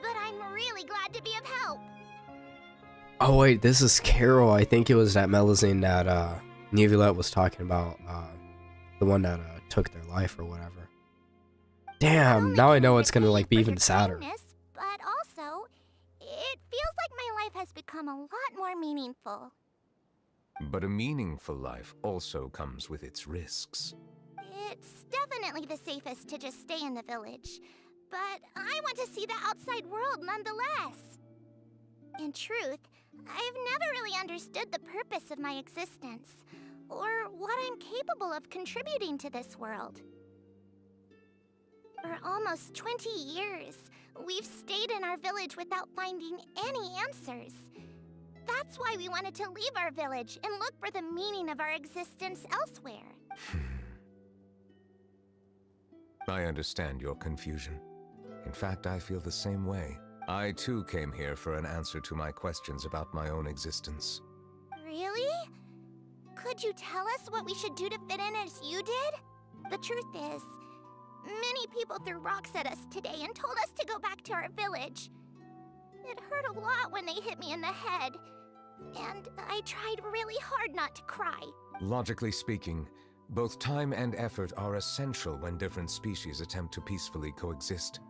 but I'm really glad to be of help. Oh wait, this is Carol. I think it was that Melusine that Neuvillette was talking about, the one that took their life or whatever. Damn, now I know it's gonna like be even sadder. But also, it feels like my life has become a lot more meaningful. But a meaningful life also comes with its risks. It's definitely the safest to just stay in the village, but I want to see the outside world nonetheless. In truth, I've never really understood the purpose of my existence, or what I'm capable of contributing to this world. For almost 20 years, we've stayed in our village without finding any answers. That's why we wanted to leave our village and look for the meaning of our existence elsewhere. I understand your confusion. In fact, I feel the same way. I too came here for an answer to my questions about my own existence. Really? Could you tell us what we should do to fit in as you did? The truth is, many people threw rocks at us today and told us to go back to our village. It hurt a lot when they hit me in the head, and I tried really hard not to cry. Logically speaking, both time and effort are essential when different species attempt to peacefully coexist.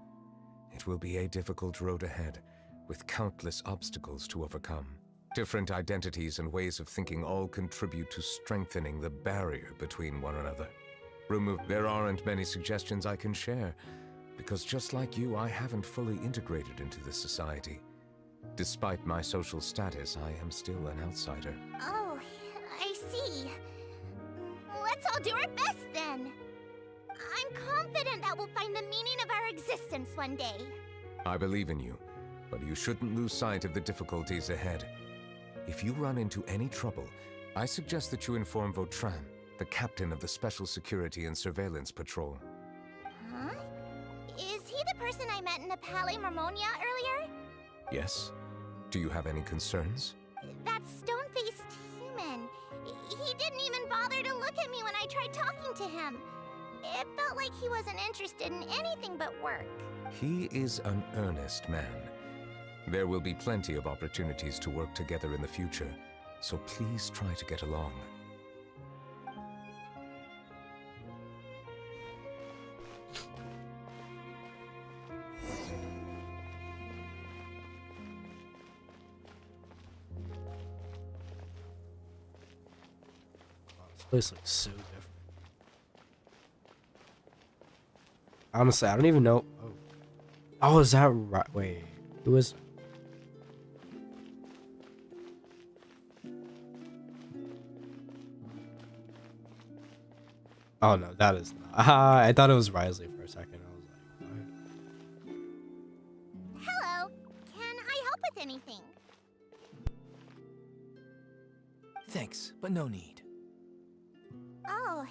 It will be a difficult road ahead, with countless obstacles to overcome. Different identities and ways of thinking all contribute to strengthening the barrier between one another. There aren't many suggestions I can share, because just like you, I haven't fully integrated into this society. Despite my social status, I am still an outsider. Oh, I see. Let's all do our best then. I'm confident that we'll find the meaning of our existence one day. I believe in you, but you shouldn't lose sight of the difficulties ahead. If you run into any trouble, I suggest that you inform Vautrin, the captain of the Special Security and Surveillance Patrol. Huh? Is he the person I met in the Palais Marmonia earlier? Yes? Do you have any concerns? That stone-faced human. He didn't even bother to look at me when I tried talking to him. It felt like he wasn't interested in anything but work. He is an earnest man. There will be plenty of opportunities to work together in the future, so please try to get along. This place looks so different. Honestly, I don't even know. Oh, is that right? Wait, who is? Oh no, that is not. I thought it was Risley for a second. I was like, what? anything. Thanks, but no need. Oh,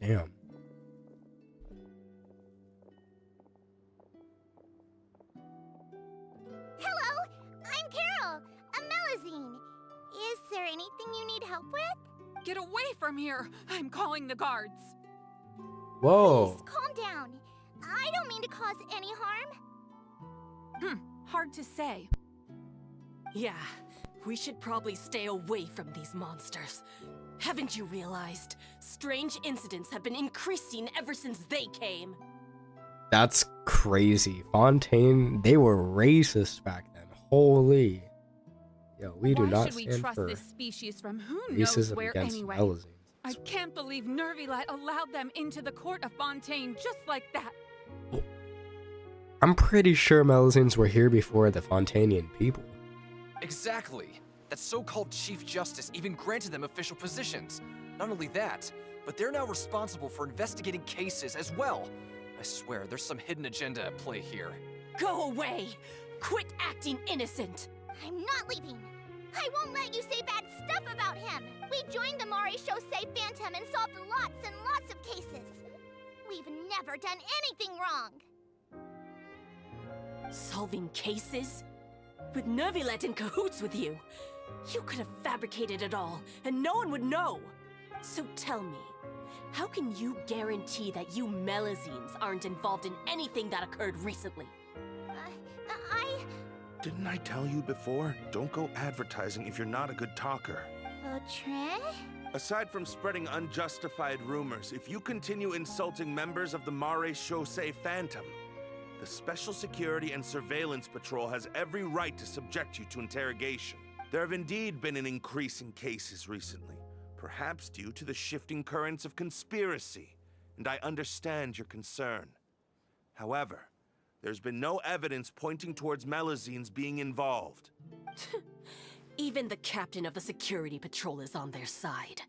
Damn. hello! I'm Carol, a Melazine. Is there anything you need help with? Get away from here! I'm calling the guards. Whoa. Please, calm down. I don't mean to cause any harm. Hard to say. Yeah, we should probably stay away from these monsters. Haven't you realized? Strange incidents have been increasing ever since they came. That's crazy. Fontaine, they were racist back then. Holy. Yo, we do Why not should we stand trust for this species from who knows racism where against anyway? Melazines. I can't believe Neuvillette allowed them into the court of Fontaine just like that. I'm pretty sure Melazines were here before the Fontainian people. Exactly. That so-called Chief Justice even granted them official positions. Not only that, but they're now responsible for investigating cases as well. I swear, there's some hidden agenda at play here. Go away! Quit acting innocent! I'm not leaving. I won't let you say bad stuff about him. We joined the Mare Chaussee Phantom and solved lots and lots of cases. We've never done anything wrong. Solving cases? With Neuvillette in cahoots with you? You could have fabricated it all, and no one would know. So tell me, how can you guarantee that you Melazines aren't involved in anything that occurred recently? Didn't I tell you before? Don't go advertising if you're not a good talker. Vautrin? Aside from spreading unjustified rumors, if you continue insulting members of the Mare Chaussee Phantom, the Special Security and Surveillance Patrol has every right to subject you to interrogation. There have indeed been an increase in cases recently, perhaps due to the shifting currents of conspiracy, and I understand your concern. However, there's been no evidence pointing towards Melazines being involved. Even the captain of the security patrol is on their side.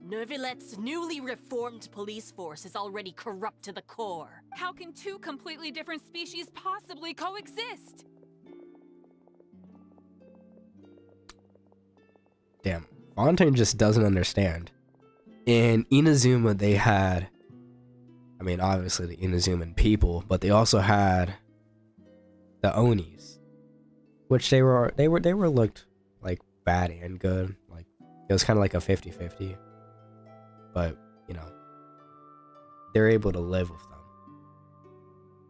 Neuvillette's newly reformed police force is already corrupt to the core. How can two completely different species possibly coexist? Damn. Fontaine just doesn't understand. In Inazuma, they had, I mean, obviously the Inazuman people, but they also had the Onis, which they were looked like bad and good. Like it was kind of like a 50-50, but you know, they're able to live with them.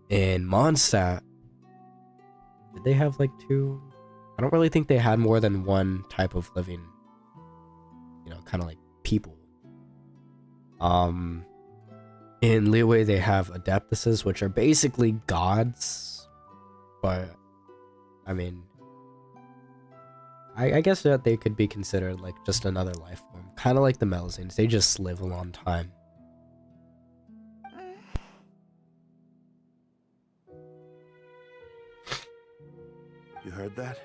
In Mondstadt, did they have like two? I don't really think they had more than one type of living, you know, kind of like people. In Liyue, they have adeptuses, which are basically gods, but I mean, I guess that they could be considered like just another life form, kind of like the Melazines. They just live a long time. You heard that?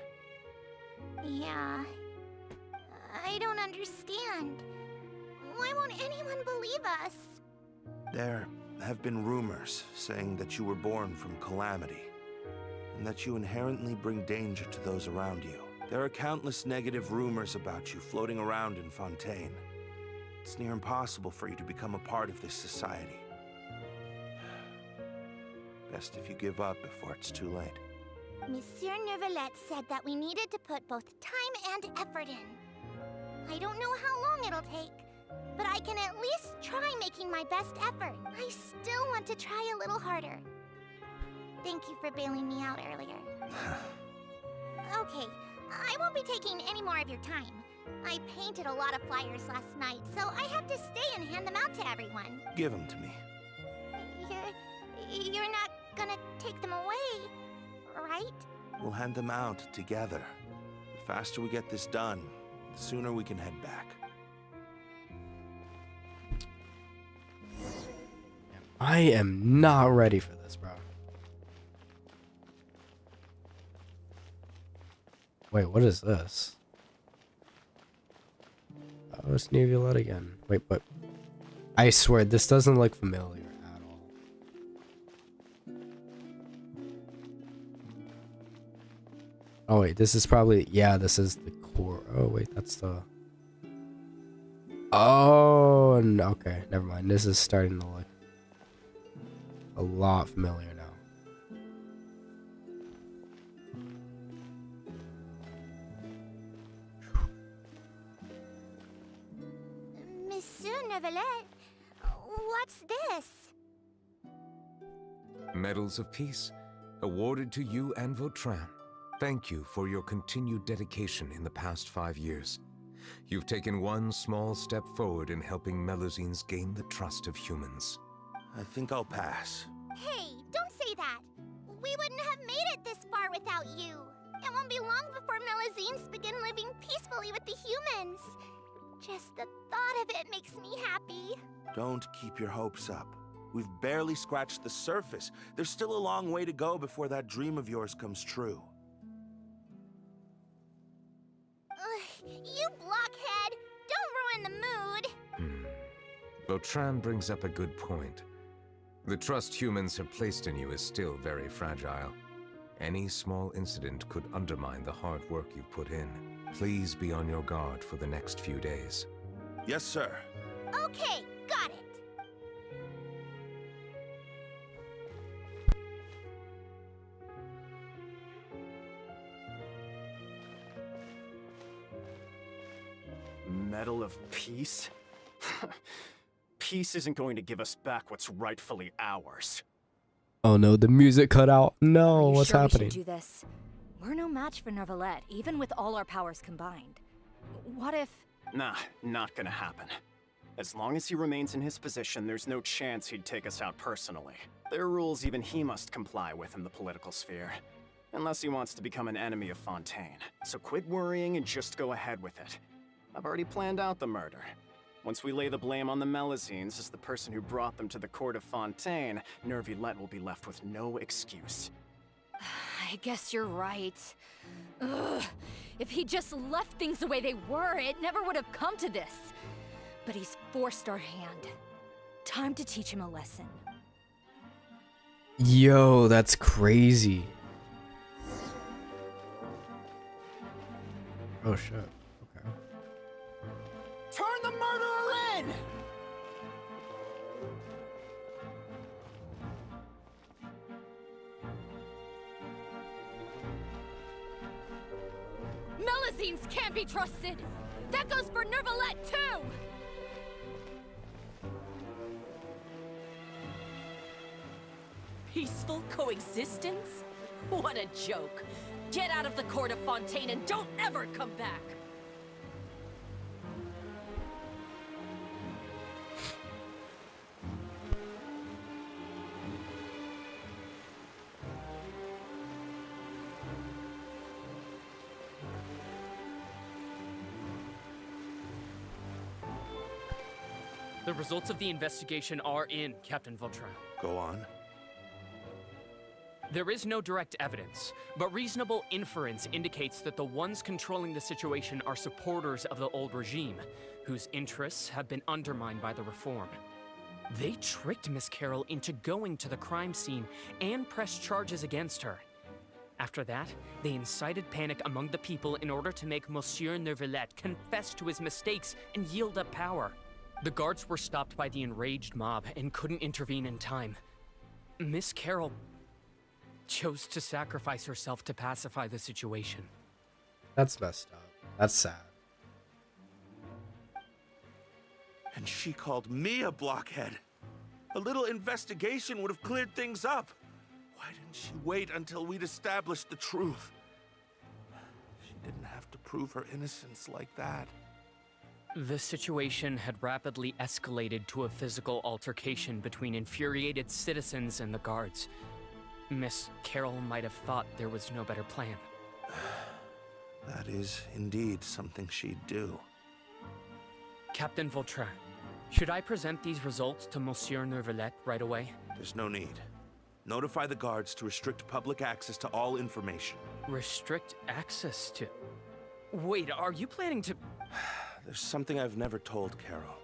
Yeah. I don't understand. Why won't anyone believe us? There have been rumors saying that you were born from calamity, and that you inherently bring danger to those around you. There are countless negative rumors about you floating around in Fontaine. It's near impossible for you to become a part of this society. Best if you give up before it's too late. Monsieur Neuvillette said that we needed to put both time and effort in. I don't know how long it'll take, but I can at least try making my best effort. I still want to try a little harder. Thank you for bailing me out earlier. Okay, I won't be taking any more of your time. I painted a lot of flyers last night, so I have to stay and hand them out to everyone. Give them to me. You're not gonna take them away, right? We'll hand them out together. The faster we get this done, the sooner we can head back. I am not ready for this, bro. Wait, what is this? Oh, it's Neuvillette again. Wait, but I swear this doesn't look familiar at all. Oh wait, this is probably, yeah, this is the core. Oh wait, that's the. Oh, okay, never mind. This is starting to look a lot familiar now. Monsieur Neuvillette, what's this? Medals of Peace, awarded to you and Vautrin. Thank you for your continued dedication in the past 5 years. You've taken one small step forward in helping Melusines gain the trust of humans. I think I'll pass. Hey, don't say that. We wouldn't have made it this far without you. It won't be long before Melusines begin living peacefully with the humans. Just the thought of it makes me happy. Don't keep your hopes up. We've barely scratched the surface. There's still a long way to go before that dream of yours comes true. You blockhead! Don't ruin the mood! Vautrin brings up a good point. The trust humans have placed in you is still very fragile. Any small incident could undermine the hard work you've put in. Please be on your guard for the next few days. Yes, sir. Okay, got it. Medal of Peace? Peace isn't going to give us back what's rightfully ours. Oh no, the music cut out. No, what's sure happening? We should do this? We're no match for Neuvillette, even with all our powers combined. What if... Nah, not gonna happen. As long as he remains in his position, there's no chance he'd take us out personally. There are rules even he must comply with in the political sphere. Unless he wants to become an enemy of Fontaine. So quit worrying and just go ahead with it. I've already planned out the murder. Once we lay the blame on the Melusines as the person who brought them to the court of Fontaine, Neuvillette will be left with no excuse. I guess you're right. Ugh. If he just left things the way they were, it never would have come to this. But he's forced our hand. Time to teach him a lesson. Yo, that's crazy. Oh shit. Okay. Turn the murderer in! Melusines can't be trusted! That goes for Neuvillette, too! Peaceful coexistence? What a joke. Get out of the court of Fontaine and don't ever come back! The results of the investigation are in, Captain Vautrin. Go on. There is no direct evidence, but reasonable inference indicates that the ones controlling the situation are supporters of the old regime, whose interests have been undermined by the reform. They tricked Miss Carroll into going to the crime scene and pressed charges against her. After that, they incited panic among the people in order to make Monsieur Neuvillette confess to his mistakes and yield up power. The guards were stopped by the enraged mob and couldn't intervene in time. Miss Carroll chose to sacrifice herself to pacify the situation. That's messed up. That's sad. And she called me a blockhead. A little investigation would have cleared things up. Why didn't she wait until we'd established the truth? She didn't have to prove her innocence like that. The situation had rapidly escalated to a physical altercation between infuriated citizens and the guards. Miss Carroll might have thought there was no better plan. That is indeed something she'd do. Captain Vautrin, should I present these results to Monsieur Neuvillette right away? There's no need. Notify the guards to restrict public access to all information. Restrict access to... Wait, are you planning to... There's something I've never told Carol.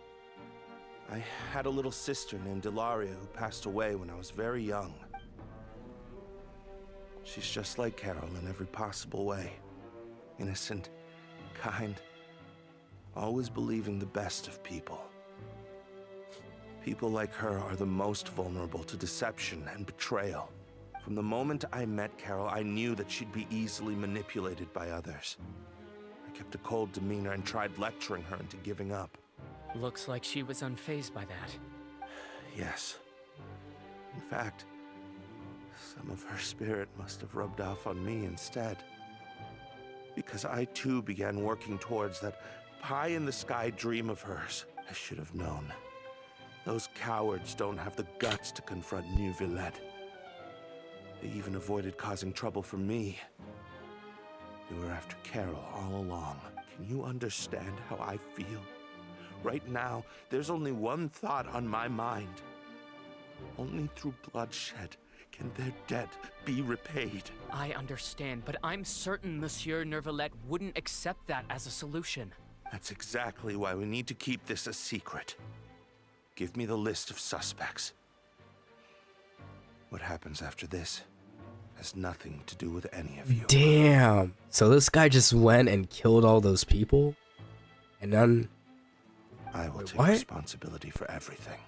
I had a little sister named Ilaria who passed away when I was very young. She's just like Carol in every possible way. Innocent, kind, always believing the best of people. People like her are the most vulnerable to deception and betrayal. From the moment I met Carol, I knew that she'd be easily manipulated by others. I kept a cold demeanor and tried lecturing her into giving up. Looks like she was unfazed by that. Yes. In fact, some of her spirit must have rubbed off on me instead. Because I too began working towards that pie-in-the-sky dream of hers. I should have known. Those cowards don't have the guts to confront Neuvillette. They even avoided causing trouble for me. They were after Carol all along. Can you understand how I feel? Right now, there's only one thought on my mind. Only through bloodshed can their debt be repaid. I understand, but I'm certain Monsieur Neuvillette wouldn't accept that as a solution. That's exactly why we need to keep this a secret. Give me the list of suspects. What happens after this has nothing to do with any of you. Damn. So this guy just went and killed all those people? And then... I will take responsibility for everything.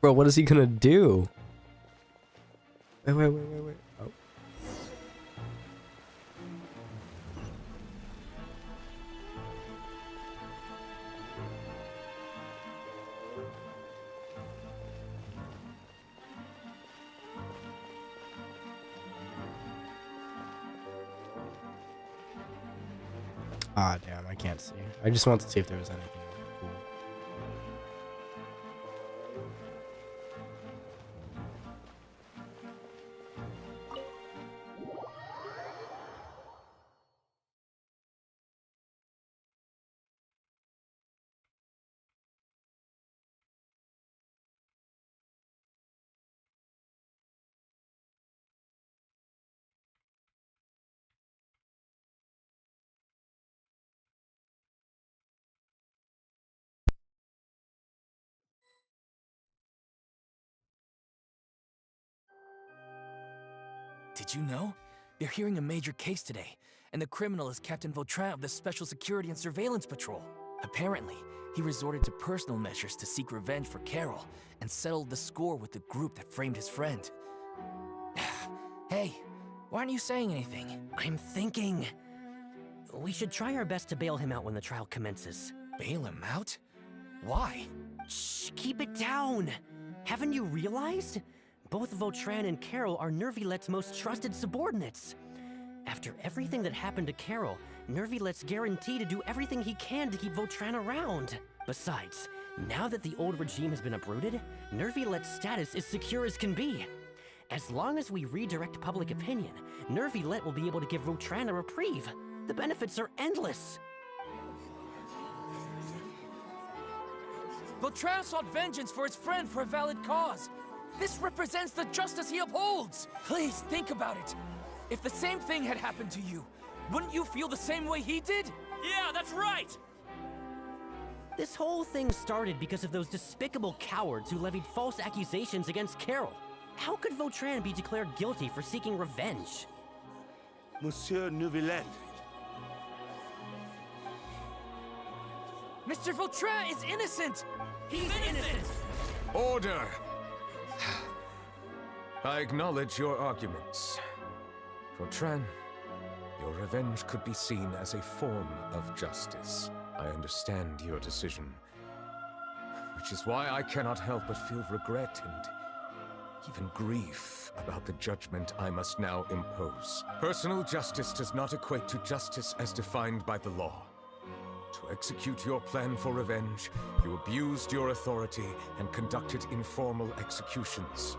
Bro, what is he gonna do? Wait. Oh. Ah, damn, I can't see. I just want to see if there was anything cool. Did you know? They're hearing a major case today, and the criminal is Captain Vautrin of the Special Security and Surveillance Patrol. Apparently, he resorted to personal measures to seek revenge for Carol, and settled the score with the group that framed his friend. Hey, why aren't you saying anything? I'm thinking... We should try our best to bail him out when the trial commences. Bail him out? Why? Shh, keep it down! Haven't you realized? Both Vautrin and Carol are Neuvillette's most trusted subordinates. After everything that happened to Carol, Neuvillette's guaranteed to do everything he can to keep Vautrin around. Besides, now that the old regime has been uprooted, Neuvillette's status is secure as can be. As long as we redirect public opinion, Neuvillette will be able to give Vautrin a reprieve. The benefits are endless. Vautrin sought vengeance for his friend for a valid cause. This represents the justice he upholds! Please, think about it. If the same thing had happened to you, wouldn't you feel the same way he did? Yeah, that's right! This whole thing started because of those despicable cowards who levied false accusations against Carol. How could Vautrin be declared guilty for seeking revenge? Monsieur Neuvillette. Mr. Vautrin is innocent! He's innocent! Order! I acknowledge your arguments. Vautrin, your revenge could be seen as a form of justice. I understand your decision, which is why I cannot help but feel regret and even grief about the judgment I must now impose. Personal justice does not equate to justice as defined by the law. To execute your plan for revenge, you abused your authority and conducted informal executions.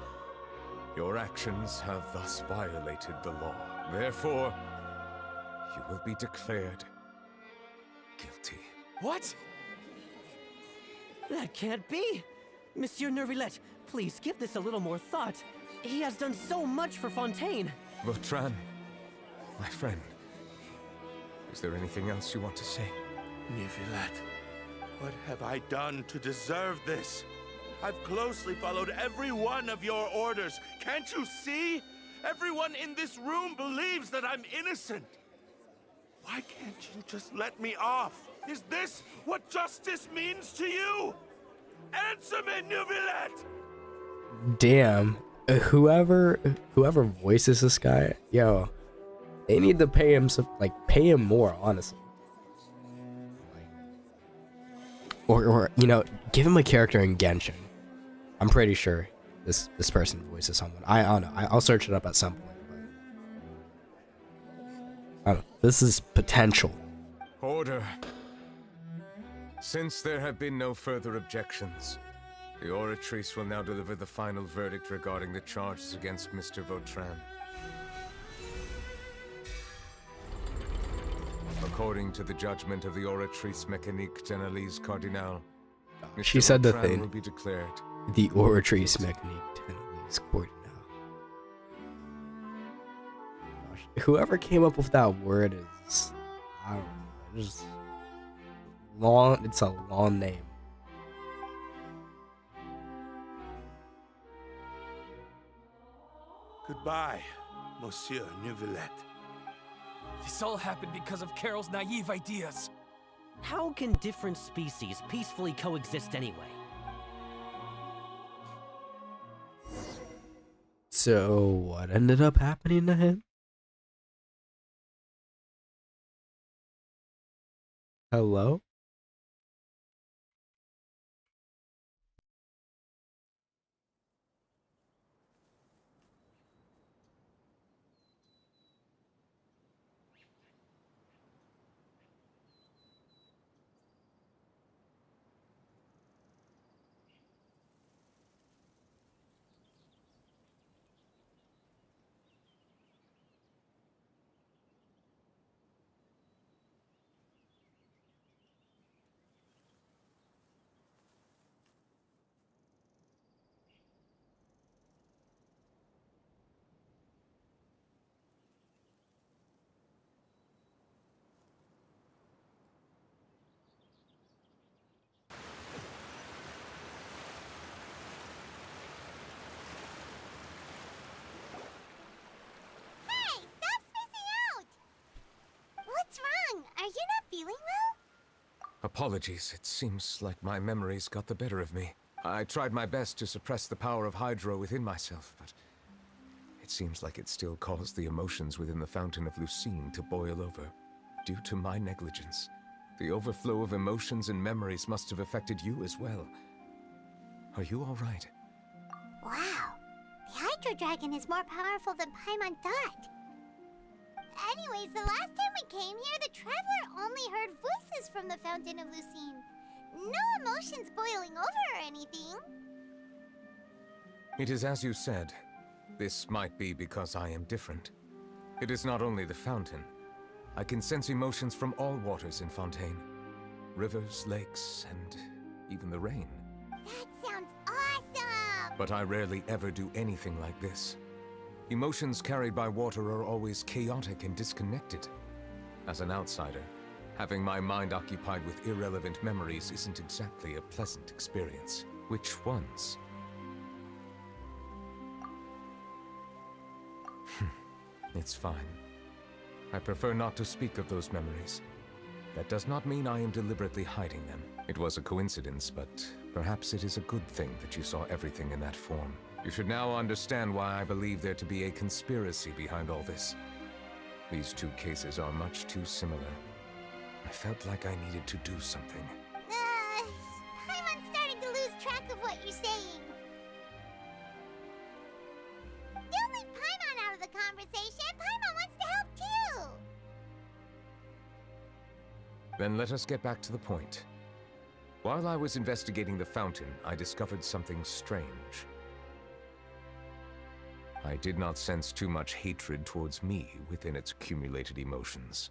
Your actions have thus violated the law. Therefore, you will be declared guilty. What? That can't be! Monsieur Neuvillette, please give this a little more thought. He has done so much for Fontaine. Vautrin, my friend, is there anything else you want to say? Neuvillette, what have I done to deserve this? I've closely followed every one of your orders. Can't you see? Everyone in this room believes that I'm innocent. Why can't you just let me off? Is this what justice means to you? Answer me, Neuvillette! Damn. Whoever voices this guy, yo, they need to pay him some, like, pay him more, honestly. Or you know, give him a character in Genshin. I'm pretty sure this person voices someone. I don't know. I'll search it up at some point. But I don't know. This is potential. Order. Since there have been no further objections, the Oratrice will now deliver the final verdict regarding the charges against Mr. Vautrin. According to the judgment of the Oratrice Mécanique d'Analyse Cardinal, She Mr. said the Vautrin thing. will be declared. The Oratrice Mécanique d'Analyse Cardinal. Gosh, whoever came up with that word is, I don't know, just long. It's a long name. Goodbye, Monsieur Neuvillette. This all happened because of Carol's naive ideas. How can different species peacefully coexist anyway? So what ended up happening to him? Hello? Hey, stop spacing out! What's wrong? Are you not feeling well? Apologies, it seems like my memories got the better of me. I tried my best to suppress the power of Hydro within myself, but it seems like it still caused the emotions within the Fountain of Lucine to boil over, due to my negligence. The overflow of emotions and memories must have affected you as well. Are you all right? Wow. The Hydro Dragon is more powerful than Paimon thought. Anyways, the last time we came here, the Traveler only heard voices from the Fountain of Lucine. No emotions boiling over or anything. It is as you said. This might be because I am different. It is not only the fountain. I can sense emotions from all waters in Fontaine. Rivers, lakes, and even the rain. That sounds awesome! But I rarely ever do anything like this. Emotions carried by water are always chaotic and disconnected. As an outsider, having my mind occupied with irrelevant memories isn't exactly a pleasant experience. Which ones? It's fine. I prefer not to speak of those memories. That does not mean I am deliberately hiding them. It was a coincidence, but perhaps it is a good thing that you saw everything in that form. You should now understand why I believe there to be a conspiracy behind all this. These two cases are much too similar. I felt like I needed to do something. Paimon's starting to lose track of what you're saying. Don't leave Paimon out of the conversation. Paimon wants to help too. Then let us get back to the point. While I was investigating the fountain, I discovered something strange. I did not sense too much hatred towards me within its accumulated emotions.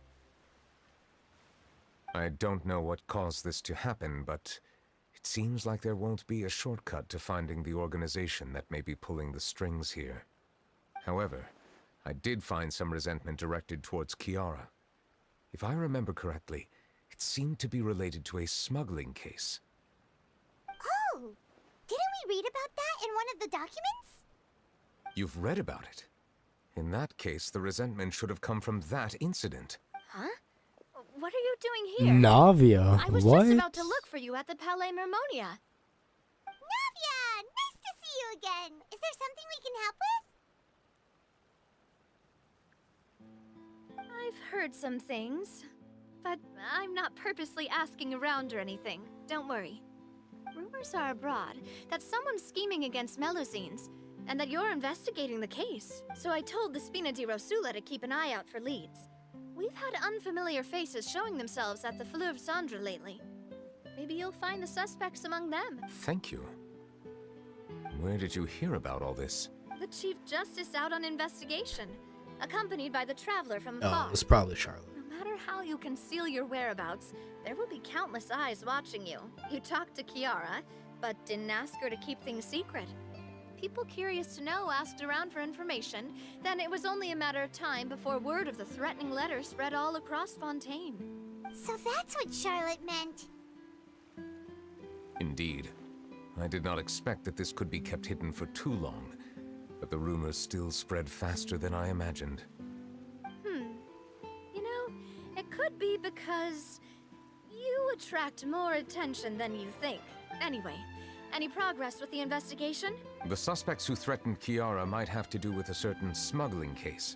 I don't know what caused this to happen, but it seems like there won't be a shortcut to finding the organization that may be pulling the strings here. However, I did find some resentment directed towards Kiara. If I remember correctly, it seemed to be related to a smuggling case. Oh! Didn't we read about that in one of the documents? You've read about it? In that case, the resentment should have come from that incident. Huh? What are you doing here? Navia, I was what? just about to look for you at the Palais Mermonia. Navia! Nice to see you again! Is there something we can help with? I've heard some things, but I'm not purposely asking around or anything. Don't worry. Rumors are abroad that someone's scheming against Melusines, and that you're investigating the case. So I told the Spina di Rosula to keep an eye out for leads. We've had unfamiliar faces showing themselves at the Fleuve Cendre lately. Maybe you'll find the suspects among them. Thank you. Where did you hear about all this? The Chief Justice out on investigation, accompanied by the Traveler from Oh, afar. it's probably Charlotte. No matter how you conceal your whereabouts, there will be countless eyes watching you. You talked to Kiara, but didn't ask her to keep things secret. People curious to know asked around for information, then it was only a matter of time before word of the threatening letter spread all across Fontaine. So that's what Charlotte meant. Indeed. I did not expect that this could be kept hidden for too long, but the rumors still spread faster than I imagined. You know, it could be because you attract more attention than you think. Anyway, any progress with the investigation? The suspects who threatened Kiara might have to do with a certain smuggling case,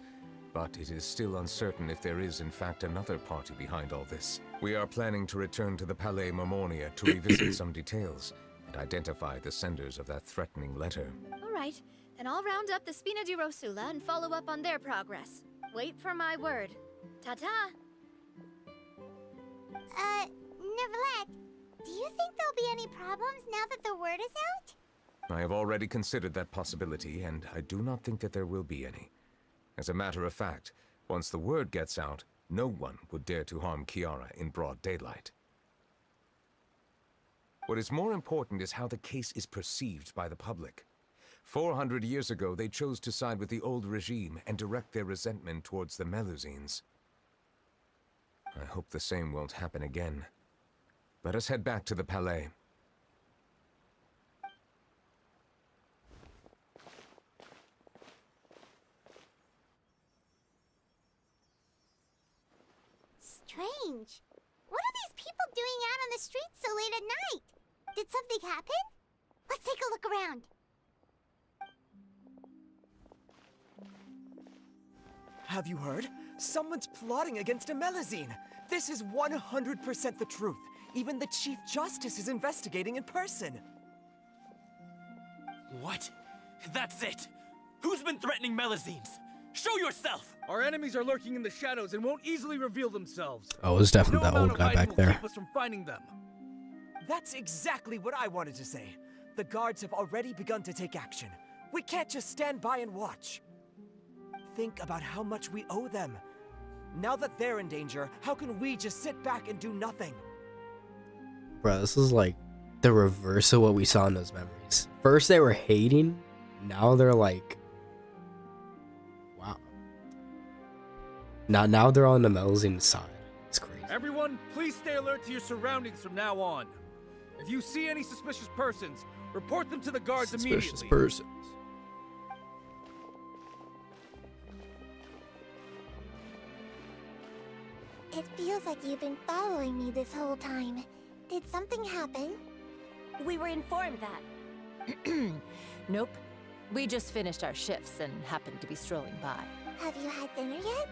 but it is still uncertain if there is in fact another party behind all this. We are planning to return to the Palais Mermonia to revisit some details and identify the senders of that threatening letter. All right, then I'll round up the Spina di Rosula and follow up on their progress. Wait for my word. Ta-ta! Neuvillette, do you think there'll be any problems now that the word is out? I have already considered that possibility, and I do not think that there will be any. As a matter of fact, once the word gets out, no one would dare to harm Kiara in broad daylight. What is more important is how the case is perceived by the public. 400 years ago, they chose to side with the old regime and direct their resentment towards the Melusines. I hope the same won't happen again. Let us head back to the Palais. Strange. What are these people doing out on the streets so late at night? Did something happen? Let's take a look around. Have you heard? Someone's plotting against a Melusine. This is 100% the truth. Even the Chief Justice is investigating in person. What? That's it! Who's been threatening Melusines? Show yourself! Our enemies are lurking in the shadows and won't easily reveal themselves. Oh, it was definitely No that amount old of guy hiding back will there. keep us from finding them. That's exactly what I wanted to say. The guards have already begun to take action. We can't just stand by and watch. Think about how much we owe them. Now that they're in danger, how can we just sit back and do nothing? Bro, this is like the reverse of what we saw in those memories. First they were hating, now they're like, wow. Now they're on the Melusine side. It's crazy. Everyone, please stay alert to your surroundings from now on. If you see any suspicious persons, report them to the guards immediately. Suspicious persons. It feels like you've been following me this whole time. Did something happen? We were informed that. Nope. We just finished our shifts and happened to be strolling by. Have you had dinner yet?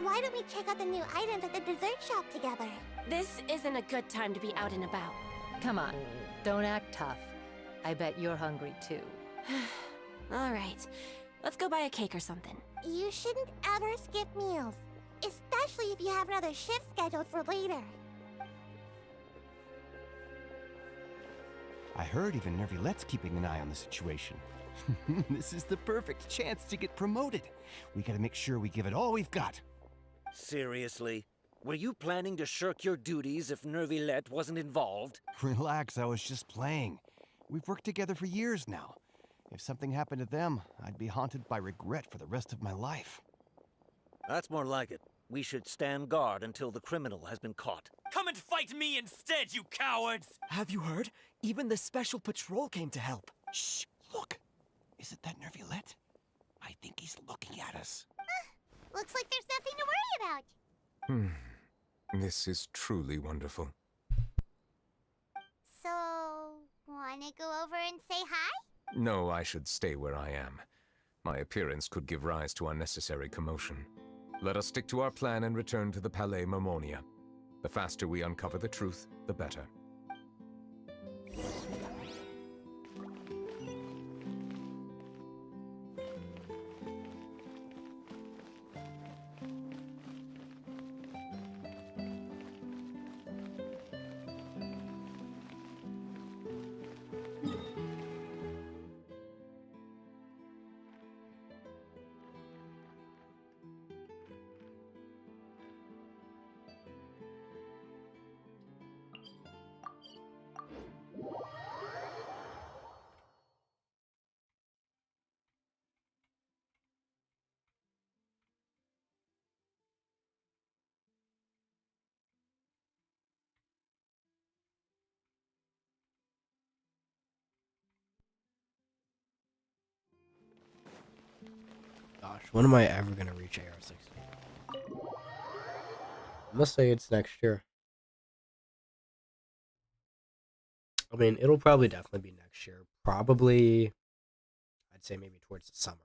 Why don't we check out the new items at the dessert shop together? This isn't a good time to be out and about. Come on, don't act tough. I bet you're hungry too. All right. Let's go buy a cake or something. You shouldn't ever skip meals, especially if you have another shift scheduled for later. I heard even Neuvillette's keeping an eye on the situation. This is the perfect chance to get promoted. We gotta make sure we give it all we've got. Seriously? Were you planning to shirk your duties if Neuvillette wasn't involved? Relax, I was just playing. We've worked together for years now. If something happened to them, I'd be haunted by regret for the rest of my life. That's more like it. We should stand guard until the criminal has been caught. Come and fight me instead, you cowards! Have you heard? Even the special patrol came to help. Shh! Look! Isn't that Neuvillette? I think he's looking at us. Looks like there's nothing to worry about. This is truly wonderful. So, wanna go over and say hi? No, I should stay where I am. My appearance could give rise to unnecessary commotion. Let us stick to our plan and return to the Palais Mermonia. The faster we uncover the truth, the better. Gosh, when am I ever gonna reach AR-16? I must say it's next year. I mean, it'll probably definitely be next year. Probably, I'd say maybe towards the summer.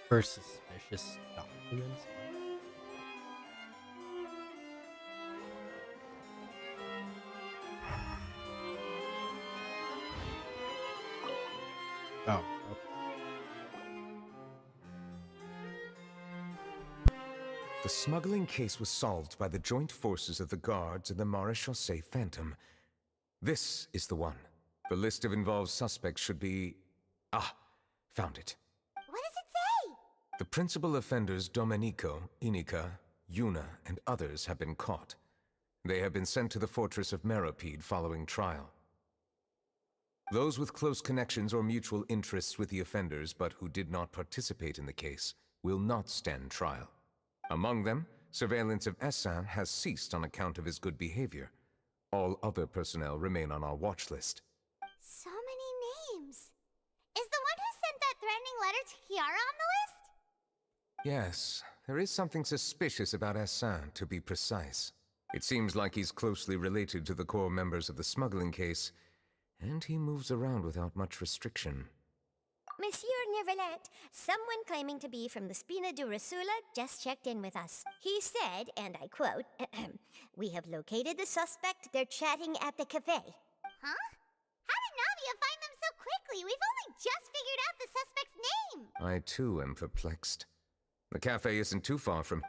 For suspicious documents? Oh, okay. The smuggling case was solved by the joint forces of the guards and the Maréchaussée Phantom. This is the one. The list of involved suspects should be... Ah, found it. What does it say? The principal offenders Domenico, Inica, Yuna, and others have been caught. They have been sent to the fortress of Meropide following trial. Those with close connections or mutual interests with the offenders but who did not participate in the case will not stand trial. Among them, surveillance of Essin has ceased on account of his good behavior. All other personnel remain on our watch list. So many names. Is the one who sent that threatening letter to Kiara on the list? Yes, there is something suspicious about Essin, to be precise. It seems like he's closely related to the core members of the smuggling case, and he moves around without much restriction. Monsieur Neuvillette, someone claiming to be from the Spina Durasula just checked in with us. He said, and I quote, "We have located the suspect. They're chatting at the cafe." Huh? How did Navia find them so quickly? We've only just figured out the suspect's name. I too am perplexed. The cafe isn't too far from...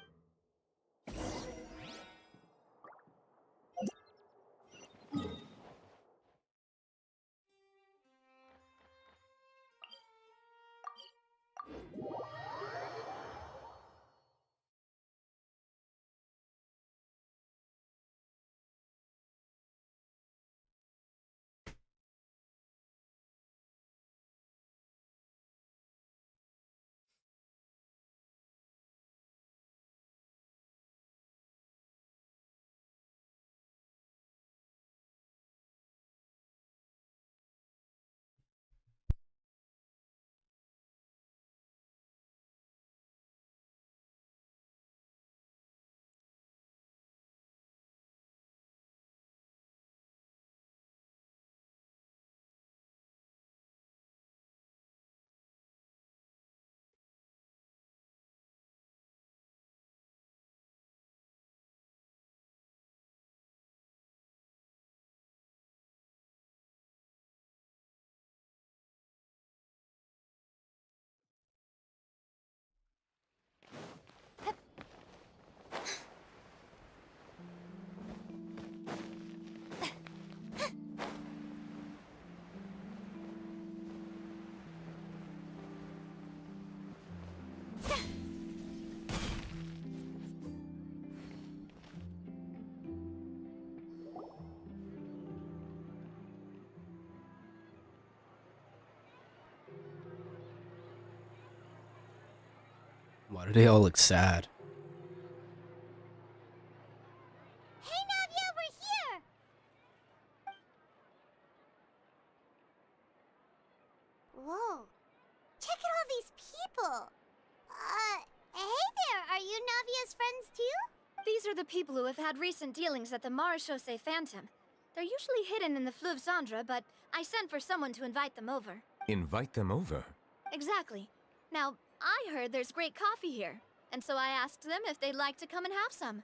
Why do they all look sad? Hey, Navia, we're here! Whoa. Check out all these people! Hey there, are you Navia's friends too? These are the people who have had recent dealings at the Marechaussee Phantom. They're usually hidden in the Fleuve Cendre, but I sent for someone to invite them over. Invite them over? Exactly. Now, I heard there's great coffee here, and so I asked them if they'd like to come and have some.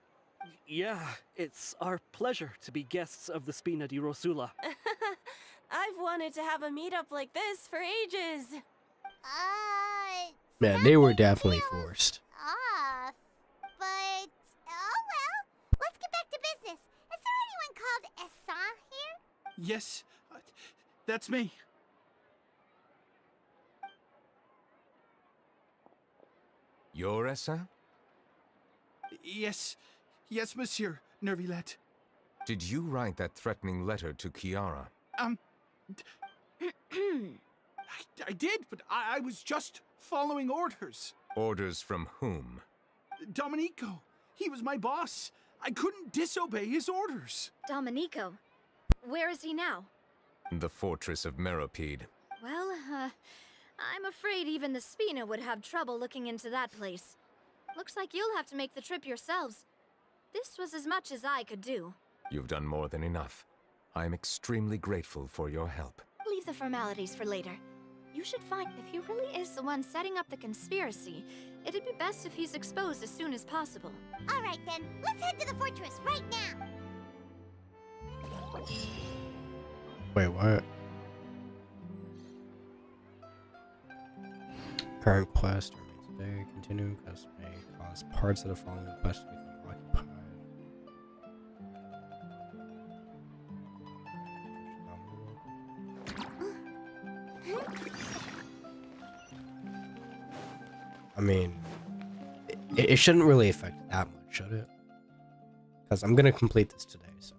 Yeah, it's our pleasure to be guests of the Spina di Rosula. I've wanted to have a meetup like this for ages. Man, they were definitely forced. Off. But, oh well. Let's get back to business. Is there anyone called Essan here? Yes, that's me. You're Essa? Yes, Monsieur Neuvillette. Did you write that threatening letter to Kiara? I did, but I was just following orders. Orders from whom? Domenico. He was my boss. I couldn't disobey his orders. Domenico. Where is he now? The fortress of Meropide. Well, I'm afraid even the Spina would have trouble looking into that place. Looks like you'll have to make the trip yourselves. This was as much as I could do. You've done more than enough. I am extremely grateful for your help. Leave the formalities for later. You should find if he really is the one setting up the conspiracy, it'd be best if he's exposed as soon as possible. All right then, let's head to the fortress right now. Wait, what? Current quest remains today. Continuing quest may cause parts of the following quest to become occupied. I mean, it shouldn't really affect that much, should it? Because I'm gonna complete this today, so.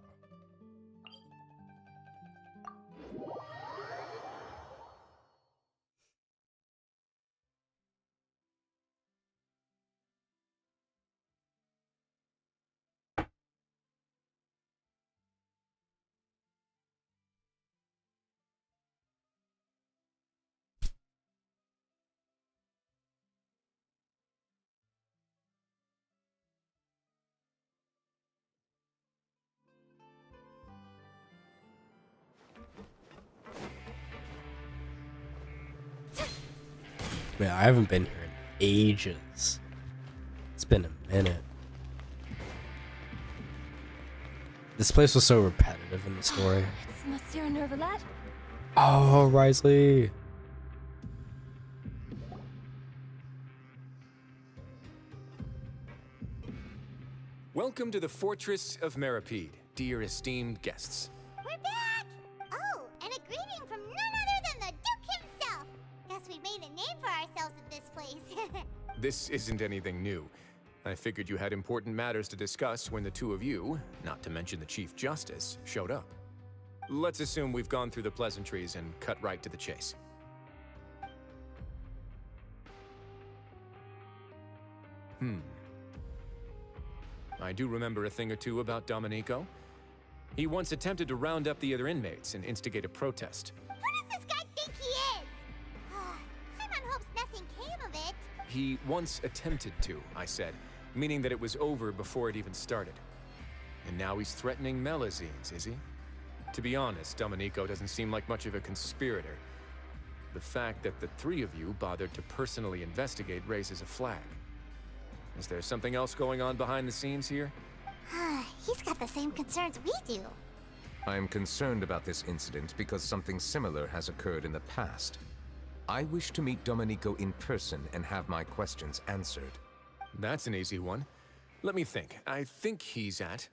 Man, I haven't been here in ages. It's been a minute. This place was so repetitive in the story. It's Monsieur Neuvillette? Oh, Risley. Welcome to the Fortress of Meropide, dear esteemed guests. We're back! Oh, and a greeting from none other than the Duke himself. Guess we made a name for ourselves in this place. This isn't anything new. I figured you had important matters to discuss when the two of you, not to mention the Chief Justice, showed up. Let's assume we've gone through the pleasantries and cut right to the chase. I do remember a thing or two about Domenico. He once attempted to round up the other inmates and instigate a protest. Who does this guy think he is? Paimon hopes nothing came of it. He once attempted to, I said, meaning that it was over before it even started. And now he's threatening Melazines, is he? To be honest, Domenico doesn't seem like much of a conspirator. The fact that the three of you bothered to personally investigate raises a flag. Is there something else going on behind the scenes here? He's got the same concerns we do. I am concerned about this incident because something similar has occurred in the past. I wish to meet Domenico in person and have my questions answered. That's an easy one. Let me think. I think he's at...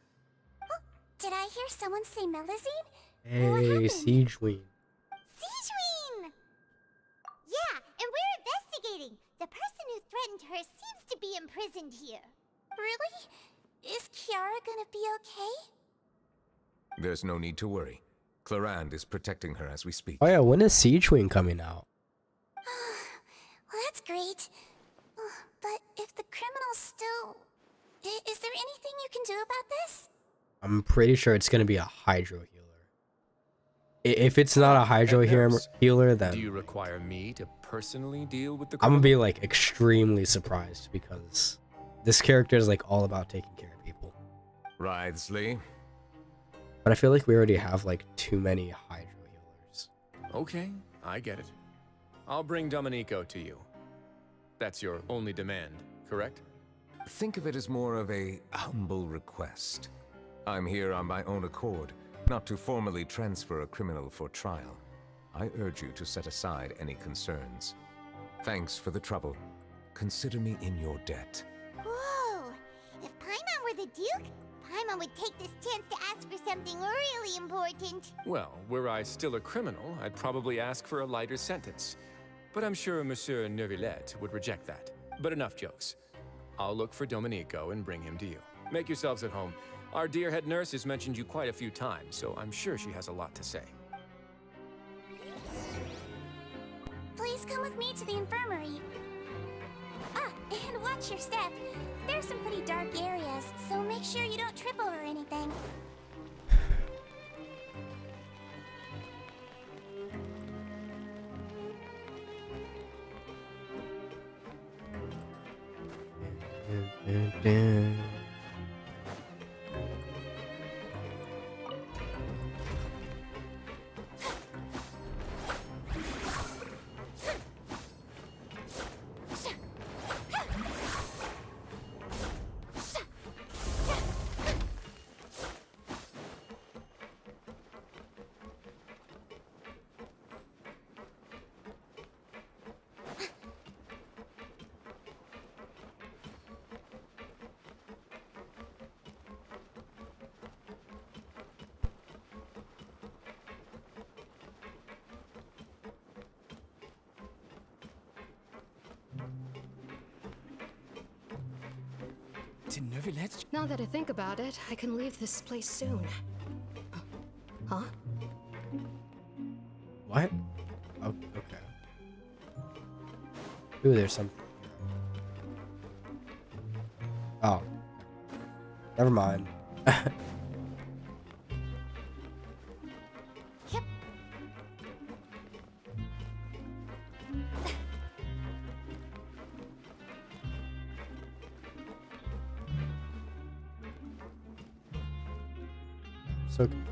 Did I hear someone say Melazine? Hey, Siege Queen. Siegeween! Yeah, and we're investigating. The person who happened to her seems to be imprisoned here. Really? Is Kiara gonna be okay? There's no need to worry. Clarand is protecting her as we speak. Oh yeah, when is Siege Wing coming out? Well, that's great. But if the criminal's still... Is there anything you can do about this? I'm pretty sure it's gonna be a Hydro Healer. If it's not a Hydro Healer, then Do you require me to personally deal with the I'm gonna criminal? be like extremely surprised because this character is like all about taking care of people. Writhsley. But I feel like we already have like too many Hydro Healers. Okay, I get it. I'll bring Domenico to you. That's your only demand, correct? Think of it as more of a humble request. I'm here on my own accord, not to formally transfer a criminal for trial. I urge you to set aside any concerns. Thanks for the trouble. Consider me in your debt. Whoa! If Paimon were the Duke, Paimon would take this chance to ask for something really important. Well, were I still a criminal, I'd probably ask for a lighter sentence. But I'm sure Monsieur Neuvillette would reject that. But enough jokes. I'll look for Domenico and bring him to you. Make yourselves at home. Our dear head nurse has mentioned you quite a few times, so I'm sure she has a lot to say. Please come with me to the infirmary. Ah, and watch your step. There's some pretty dark areas, so make sure you don't trip over anything. To Neuvillette? Now that I think about it, I can leave this place soon. Huh? What? Oh, okay. Ooh, there's something. Oh. Never mind. So confused.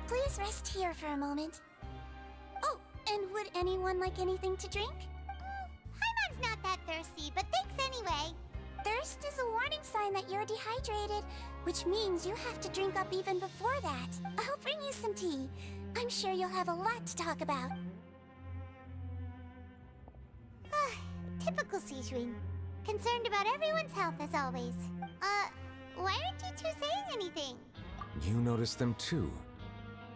Please rest here for a moment. Oh, and would anyone like anything to drink? Paimon's not that thirsty, but thanks anyway. Thirst is a warning sign that you're dehydrated, which means you have to drink up even before that. I'll bring you some tea. I'm sure you'll have a lot to talk about. Typical Sijuin. Concerned about everyone's health as always. Why aren't you two saying anything? You noticed them too.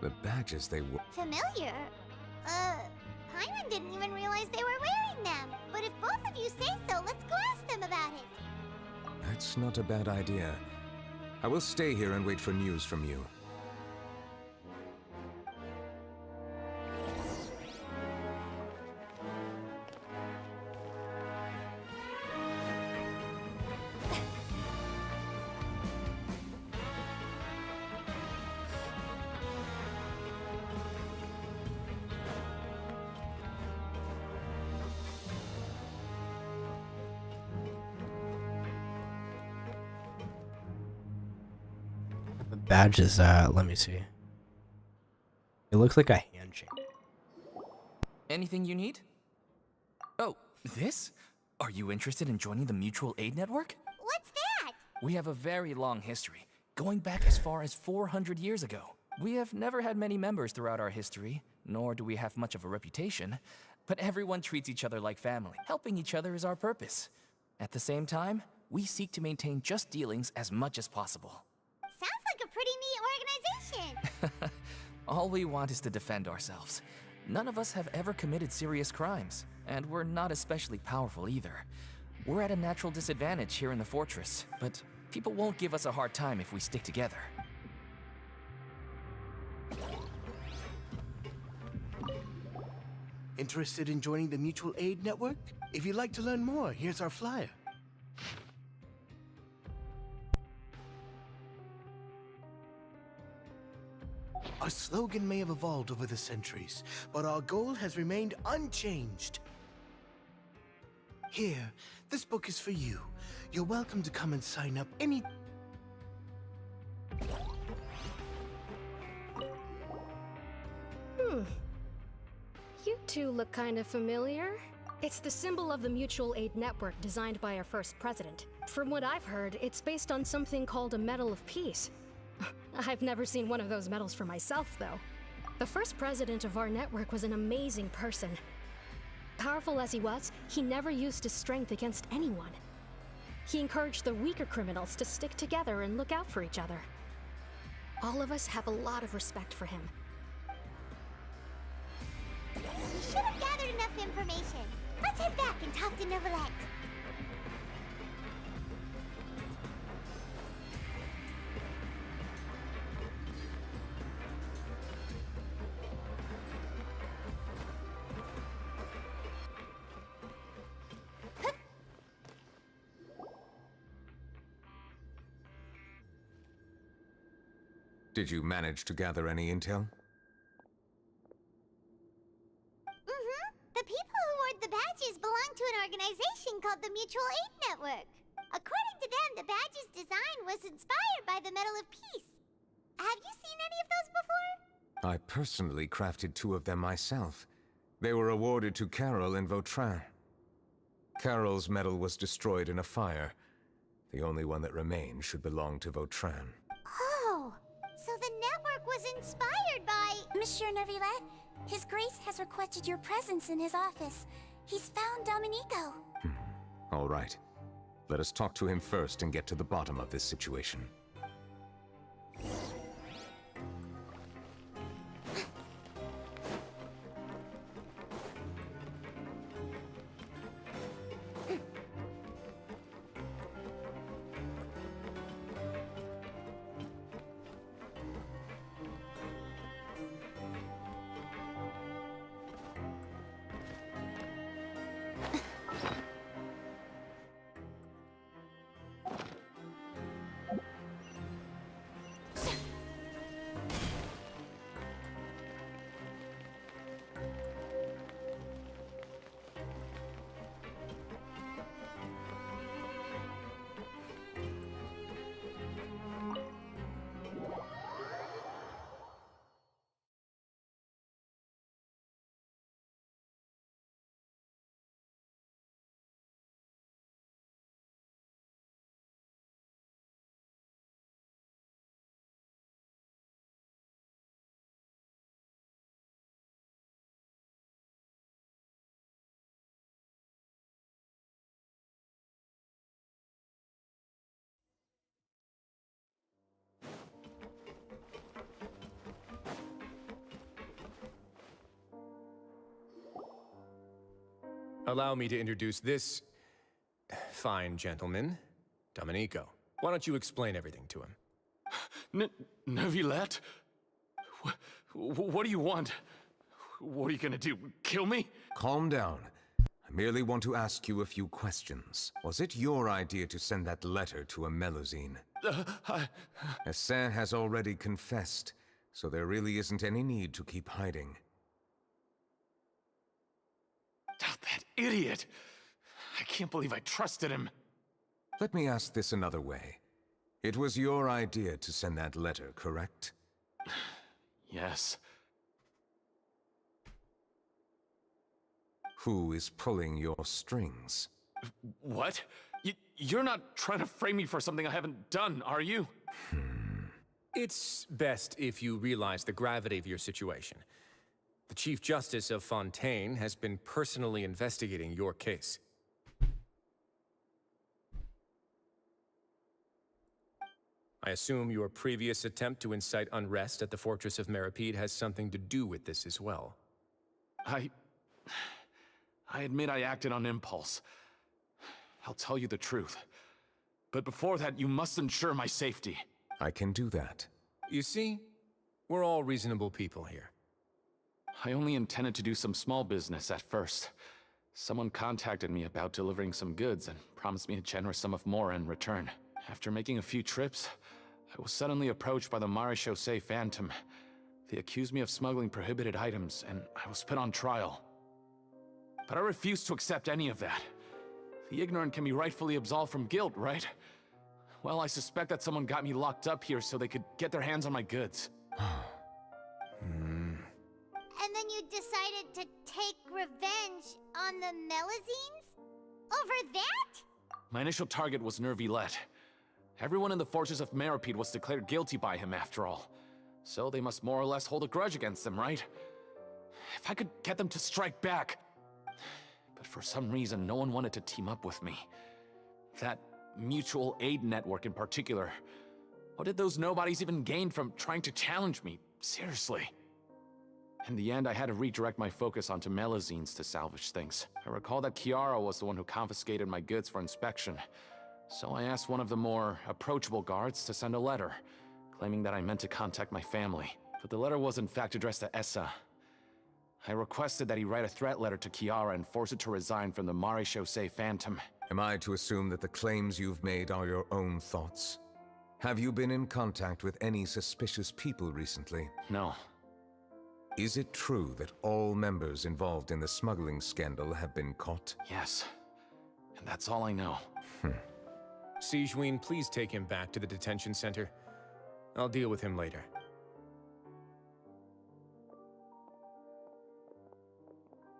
The badges they wore. Familiar? Paimon didn't even realize they were wearing them. But if both of you say so, let's go ask them about it. That's not a bad idea. I will stay here and wait for news from you. The badge is let me see. It looks like a handshake. Anything you need? Oh, this? Are you interested in joining the Mutual Aid Network? What's that? We have a very long history, going back as far as 400 years ago. We have never had many members throughout our history, nor do we have much of a reputation. But everyone treats each other like family. Helping each other is our purpose. At the same time, we seek to maintain just dealings as much as possible. Sounds like a pretty neat organization. All we want is to defend ourselves. None of us have ever committed serious crimes, and we're not especially powerful either. We're at a natural disadvantage here in the fortress, but people won't give us a hard time if we stick together. Interested in joining the Mutual Aid Network? If you'd like to learn more, here's our flyer. Our slogan may have evolved over the centuries, but our goal has remained unchanged. Here, this book is for you. You're welcome to come and sign up any... You two look kind of familiar. It's the symbol of the Mutual Aid Network designed by our first president. From what I've heard, it's based on something called a Medal of Peace. I've never seen one of those medals for myself, though. The first president of our network was an amazing person. Powerful as he was, he never used his strength against anyone. He encouraged the weaker criminals to stick together and look out for each other. All of us have a lot of respect for him. We should have gathered enough information. Let's head back and talk to Neuvillette. Did you manage to gather any intel? The people who wore the badges belong to an organization called the Mutual Aid Network. According to them, the badge's design was inspired by the Medal of Peace. Have you seen any of those before? I personally crafted 2 of them myself. They were awarded to Carol and Vautrin. Carol's medal was destroyed in a fire. The only one that remained should belong to Vautrin. Oh, so the network was inspired by... Monsieur Neuvillette, His Grace has requested your presence in his office. He's found Domenico. All right. Let us talk to him first and get to the bottom of this situation. Allow me to introduce this fine gentleman, Domenico. Why don't you explain everything to him? Neuvillette? What do you want? What are you gonna do, kill me? Calm down. I merely want to ask you a few questions. Was it your idea to send that letter to a Melusine? Hassan has already confessed, so there really isn't any need to keep hiding. That idiot! I can't believe I trusted him. Let me ask this another way. It was your idea to send that letter, correct? Yes. Who is pulling your strings? What? You're not trying to frame me for something I haven't done, are you? It's best if you realize the gravity of your situation. The Chief Justice of Fontaine has been personally investigating your case. I assume your previous attempt to incite unrest at the Fortress of Meripede has something to do with this as well. I admit I acted on impulse. I'll tell you the truth. But before that, you must ensure my safety. I can do that. You see, we're all reasonable people here. I only intended to do some small business at first. Someone contacted me about delivering some goods and promised me a generous sum of more in return. After making a few trips, I was suddenly approached by the Marechaussee Phantom. They accused me of smuggling prohibited items, and I was put on trial. But I refused to accept any of that. The ignorant can be rightfully absolved from guilt, right? Well, I suspect that someone got me locked up here so they could get their hands on my goods. And then you decided to take revenge on the Melazines? Over that? My initial target was Neuvillette. Everyone in the Fortress of Meripede was declared guilty by him, after all. So they must more or less hold a grudge against them, right? If I could get them to strike back... But for some reason, no one wanted to team up with me. That mutual aid network in particular. What did those nobodies even gain from trying to challenge me? Seriously. In the end, I had to redirect my focus onto Melazines to salvage things. I recall that Kiara was the one who confiscated my goods for inspection. So I asked one of the more approachable guards to send a letter, claiming that I meant to contact my family. But the letter was in fact addressed to Essa. I requested that he write a threat letter to Kiara and force her to resign from the Marechaussee Phantom. Am I to assume that the claims you've made are your own thoughts? Have you been in contact with any suspicious people recently? No. Is it true that all members involved in the smuggling scandal have been caught? Yes. And that's all I know. Sigewinne, please take him back to the detention center. I'll deal with him later.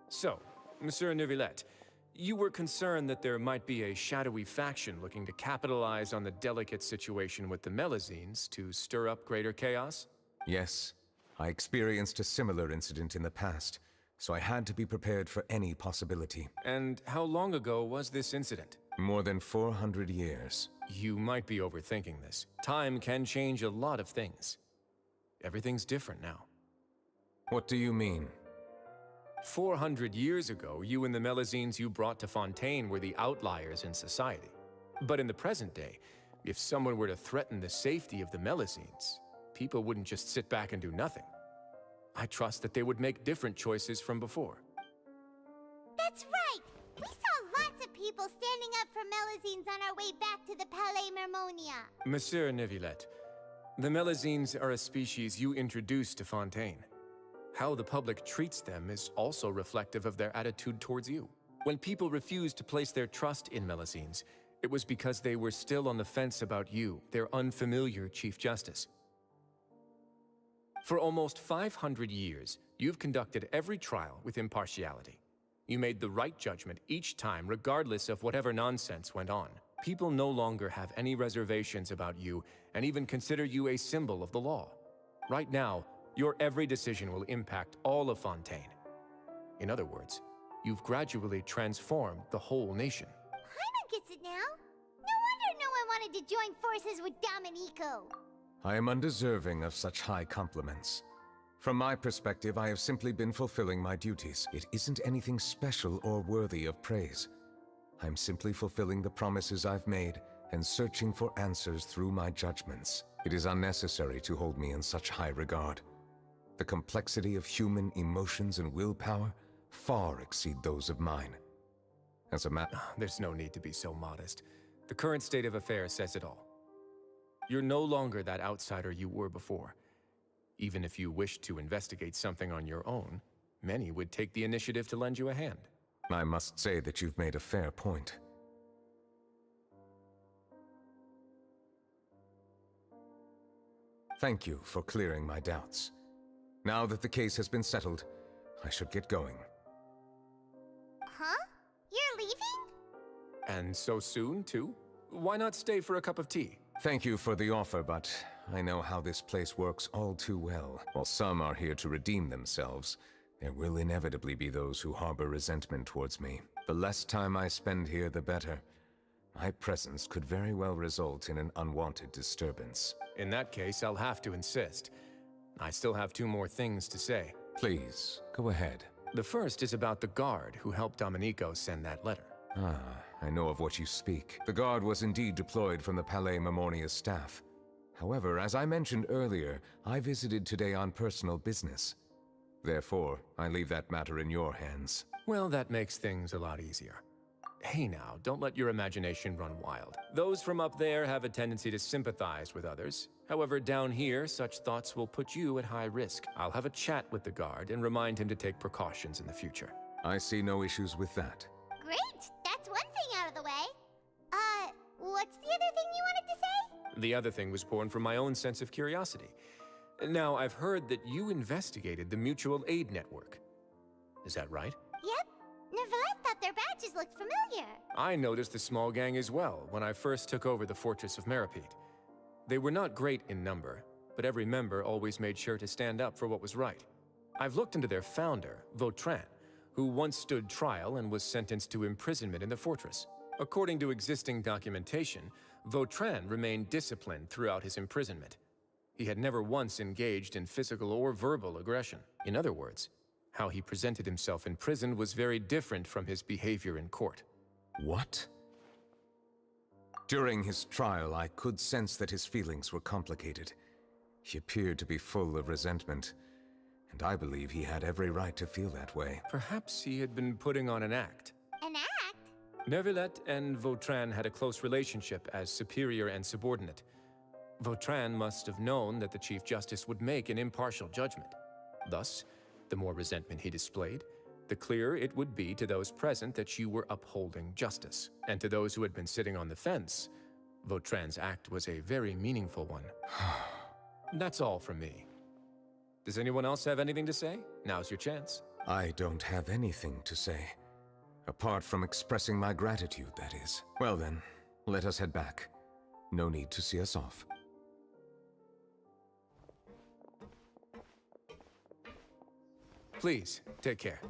So, Monsieur Neuvillette, you were concerned that there might be a shadowy faction looking to capitalize on the delicate situation with the Melazines to stir up greater chaos? Yes. I experienced a similar incident in the past, so I had to be prepared for any possibility. And how long ago was this incident? More than 400 years. You might be overthinking this. Time can change a lot of things. Everything's different now. What do you mean? 400 years ago, you and the Melazines you brought to Fontaine were the outliers in society. But in the present day, if someone were to threaten the safety of the Melazines, people wouldn't just sit back and do nothing. I trust that they would make different choices from before. That's right! We saw lots of people standing up for Melazines on our way back to the Palais Mermonia. Monsieur Neuvillette, the Melazines are a species you introduced to Fontaine. How the public treats them is also reflective of their attitude towards you. When people refused to place their trust in Melazines, it was because they were still on the fence about you, their unfamiliar Chief Justice. For almost 500 years, you've conducted every trial with impartiality. You made the right judgment each time, regardless of whatever nonsense went on. People no longer have any reservations about you, and even consider you a symbol of the law. Right now, your every decision will impact all of Fontaine. In other words, you've gradually transformed the whole nation. Paimon gets it now. No wonder no one wanted to join forces with Domenico. I am undeserving of such high compliments. From my perspective, I have simply been fulfilling my duties. It isn't anything special or worthy of praise. I'm simply fulfilling the promises I've made and searching for answers through my judgments. It is unnecessary to hold me in such high regard. The complexity of human emotions and willpower far exceed those of mine. As a matter... There's no need to be so modest. The current state of affairs says it all. You're no longer that outsider you were before. Even if you wished to investigate something on your own, many would take the initiative to lend you a hand. I must say that you've made a fair point. Thank you for clearing my doubts. Now that the case has been settled, I should get going. Huh? You're leaving? And so soon, too? Why not stay for a cup of tea? Thank you for the offer, but I know how this place works all too well. While some are here to redeem themselves, There will inevitably be those who harbor resentment towards me. The less time I spend here, the better. My presence could very well result in an unwanted disturbance. In that case, I'll have to insist. I still have 2 more things to say. Please, go ahead. The first is about the guard who helped Domenico send that letter. Ah, I know of what you speak. The guard was indeed deployed from the Palais Memoria's staff. However, as I mentioned earlier, I visited today on personal business. Therefore, I leave that matter in your hands. Well, that makes things a lot easier. Hey now, don't let your imagination run wild. Those from up there have a tendency to sympathize with others. However, down here, such thoughts will put you at high risk. I'll have a chat with the guard and remind him to take precautions in the future. I see no issues with that. Great! That's one thing out of the way. What's the other thing you wanted to say? The other thing was born from my own sense of curiosity. Now, I've heard that you investigated the mutual aid network. Is that right? Yep. Neuvillette thought their badges looked familiar. I noticed the small gang as well when I first took over the Fortress of Meripede. They were not great in number, but every member always made sure to stand up for what was right. I've looked into their founder, Vautrin, who once stood trial and was sentenced to imprisonment in the fortress. According to existing documentation, Vautrin remained disciplined throughout his imprisonment. He had never once engaged in physical or verbal aggression. In other words, how he presented himself in prison was very different from his behavior in court. What? During his trial, I could sense that his feelings were complicated. He appeared to be full of resentment, and I believe he had every right to feel that way. Perhaps he had been putting on an act. An act? Neuvillette and Vautrin had a close relationship as superior and subordinate. Vautrin must have known that the Chief Justice would make an impartial judgment. Thus, the more resentment he displayed, the clearer it would be to those present that you were upholding justice. And to those who had been sitting on the fence, Vautrin's act was a very meaningful one. That's all from me. Does anyone else have anything to say? Now's your chance. I don't have anything to say. Apart from expressing my gratitude, that is. Well then, let us head back. No need to see us off. Please, take care.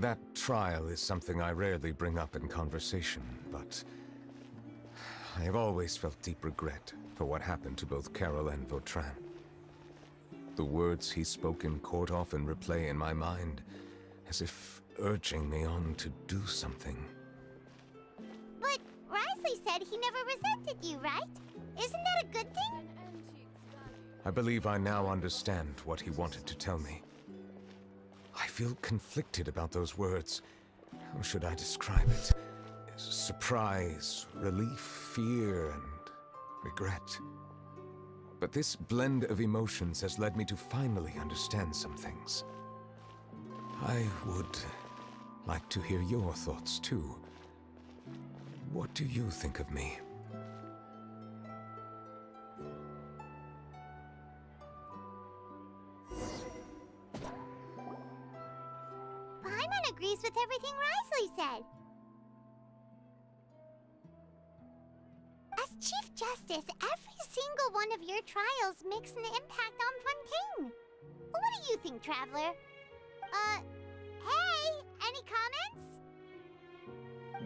That trial is something I rarely bring up in conversation, but I have always felt deep regret for what happened to both Carol and Vautrin. The words he spoke in court often replay in my mind, as if urging me on to do something. But Risley said he never resented you, right? Isn't that a good thing? I believe I now understand what he wanted to tell me. I feel conflicted about those words. How should I describe it? Surprise, relief, fear, and regret. But this blend of emotions has led me to finally understand some things. I would like to hear your thoughts too. What do you think of me? Paimon agrees with everything Risley said. As Chief Justice, every single one of your trials makes an impact on Fontaine. What do you think, Traveler? Hey, any comments?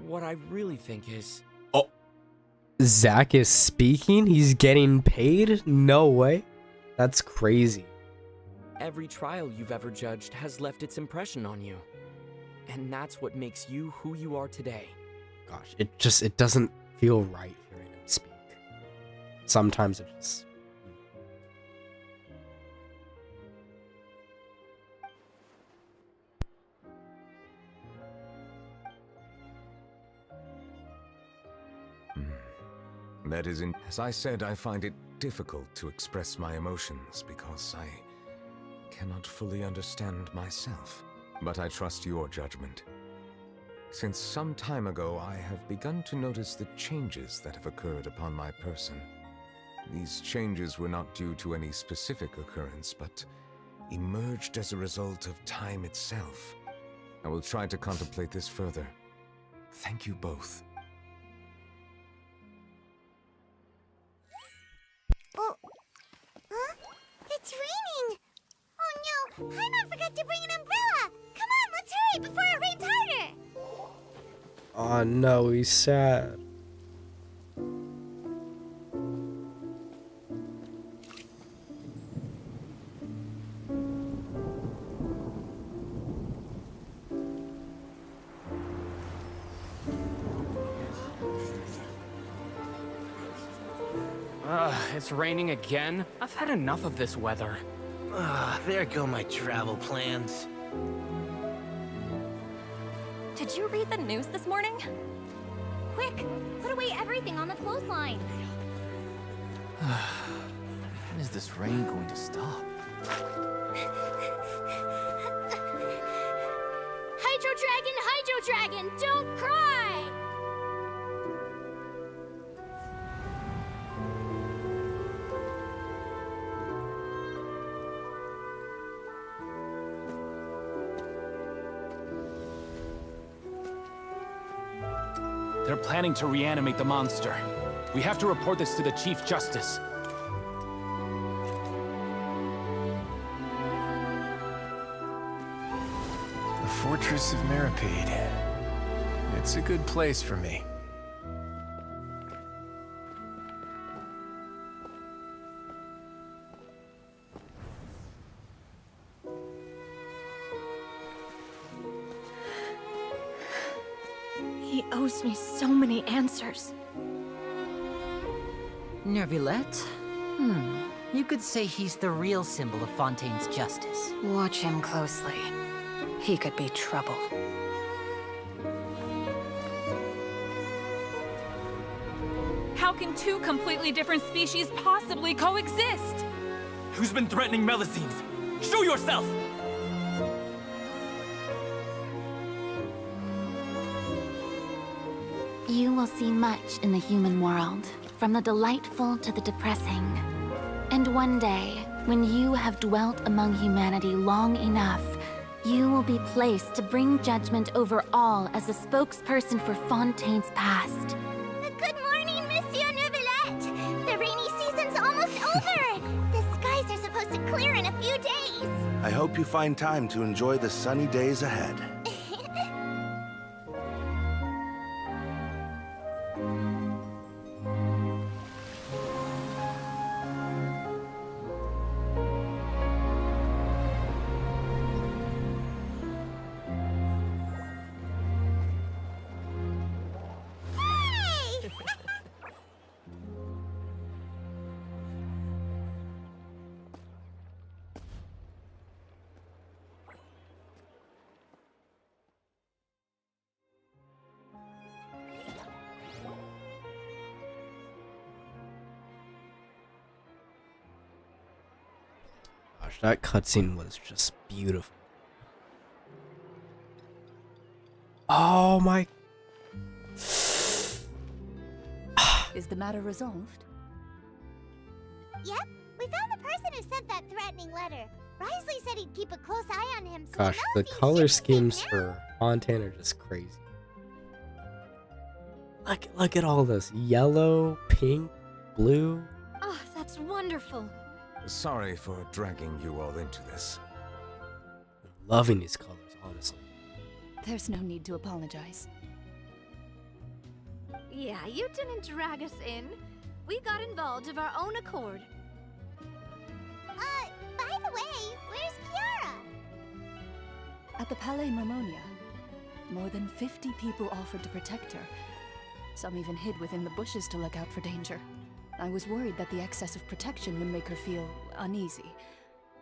what I really think is... Oh, Zach is speaking? He's getting paid? No way. That's crazy. Every trial you've ever judged has left its impression on you. And that's what makes you who you are today. Gosh, it doesn't feel right hearing him speak. Sometimes it just... That is as I said, I find it difficult to express my emotions because I cannot fully understand myself. But I trust your judgment. Since some time ago, I have begun to notice the changes that have occurred upon my person. These changes were not due to any specific occurrence, but emerged as a result of time itself. I will try to contemplate this further. Thank you both. Oh, huh? It's raining! Oh no, Paimon forgot to bring an umbrella! Come on, let's hurry before it rains harder! Oh no, he's sad. It's raining again? I've had enough of this weather. There go my travel plans. Did you read the news this morning? Quick, put away everything on the clothesline. When is this rain going to stop? Hydro Dragon, don't cry! They're planning to reanimate the monster. We have to report this to the Chief Justice. The Fortress of Meripede. It's a good place for me. He owes me so many answers. Neuvillette? You could say he's the real symbol of Fontaine's justice. Watch him closely. He could be trouble. How can two completely different species possibly coexist? Who's been threatening Melusines? Show yourself! You will see much in the human world, from the delightful to the depressing. And one day, when you have dwelt among humanity long enough, you will be placed to bring judgment over all as a spokesperson for Fontaine's past. Good morning, Monsieur Neuvillette! The rainy season's almost over! The skies are supposed to clear in a few days! I hope you find time to enjoy the sunny days ahead. Gosh, that cutscene was just beautiful. Oh my... Is the matter resolved? Yep, we found the person who sent that threatening letter. Risley said he'd keep a close eye on him, so Gosh, the color schemes for Fontaine are just crazy. Look at all this. Yellow, pink, blue. Oh, that's wonderful. Sorry for dragging you all into this. I'm loving these colors, honestly. There's no need to apologize. Yeah, you didn't drag us in. We got involved of our own accord. By the way, where's Kiara? At the Palais Mermonia, more than 50 people offered to protect her. Some even hid within the bushes to look out for danger. I was worried that the excess of protection would make her feel uneasy,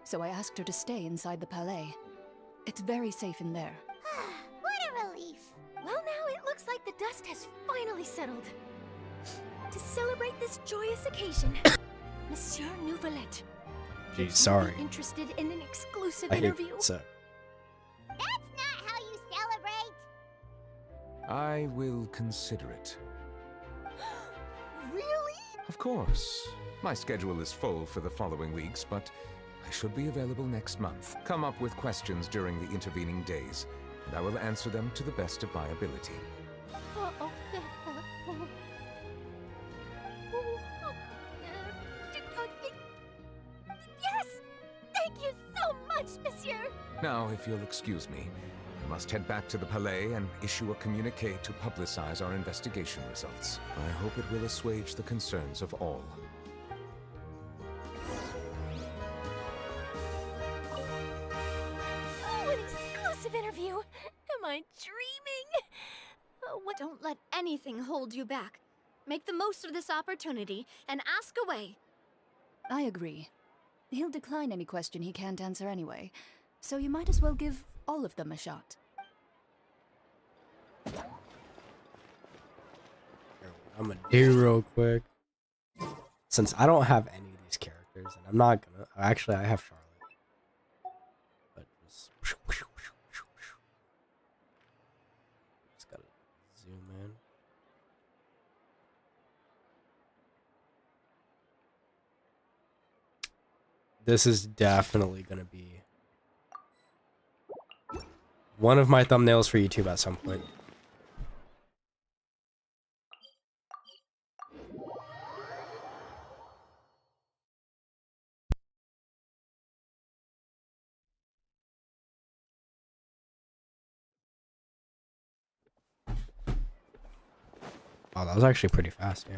so I asked her to stay inside the Palais. It's very safe in there. What a relief. Well, now it looks like the dust has finally settled. To celebrate this joyous occasion, Monsieur Neuvillette. Geez, sorry. Interested in an exclusive I hate interview? so. That's not how you celebrate. I will consider it. Really? Of course. My schedule is full for the following weeks, but I should be available next month. Come up with questions during the intervening days, and I will answer them to the best of my ability. Yes! Thank you so much, Monsieur! Now, if you'll excuse me, I must head back to the Palais and issue a communique to publicize our investigation results. I hope it will assuage the concerns of all. Oh, an exclusive interview! Am I dreaming? What? Don't let anything hold you back. Make the most of this opportunity and ask away. I agree. He'll decline any question he can't answer anyway, so you might as well give all of them a shot. I'm gonna do real quick. Since I don't have any of these characters, and I'm not gonna. Actually, I have Charlotte. But just gotta zoom in. This is definitely gonna be one of my thumbnails for YouTube at some point. Oh, that was actually pretty fast, yeah.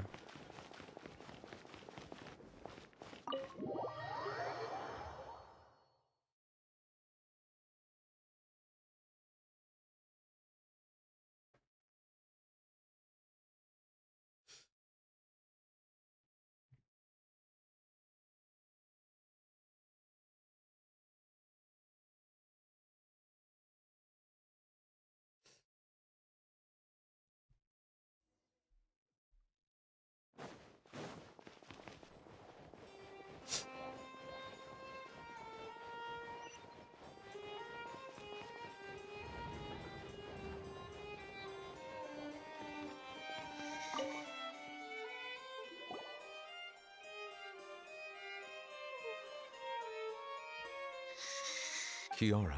Kiara?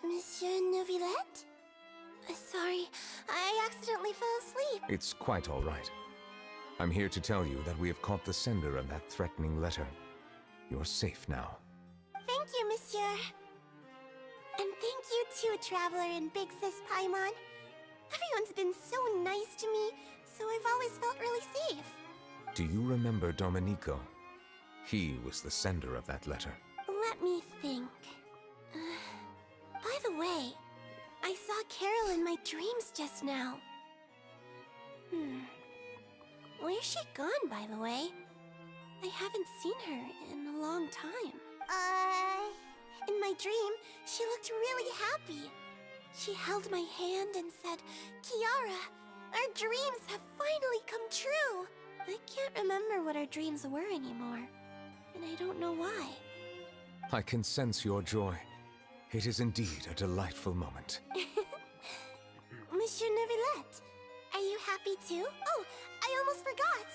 Monsieur Neuvillette? Sorry, I accidentally fell asleep. It's quite all right. I'm here to tell you that we have caught the sender of that threatening letter. You're safe now. Thank you, Monsieur. And thank you too, Traveler and Big Sis Paimon. Everyone's been so nice to me, so I've always felt really safe. Do you remember Domenico? He was the sender of that letter. Let me think. By the way, I saw Carol in my dreams just now. Where's she gone, by the way? I haven't seen her in a long time. In my dream, she looked really happy. She held my hand and said, "Kiara, our dreams have finally come true." I can't remember what our dreams were anymore, and I don't know why. I can sense your joy. It is indeed a delightful moment. Monsieur Neuvillette, are you happy too? Oh, I almost forgot.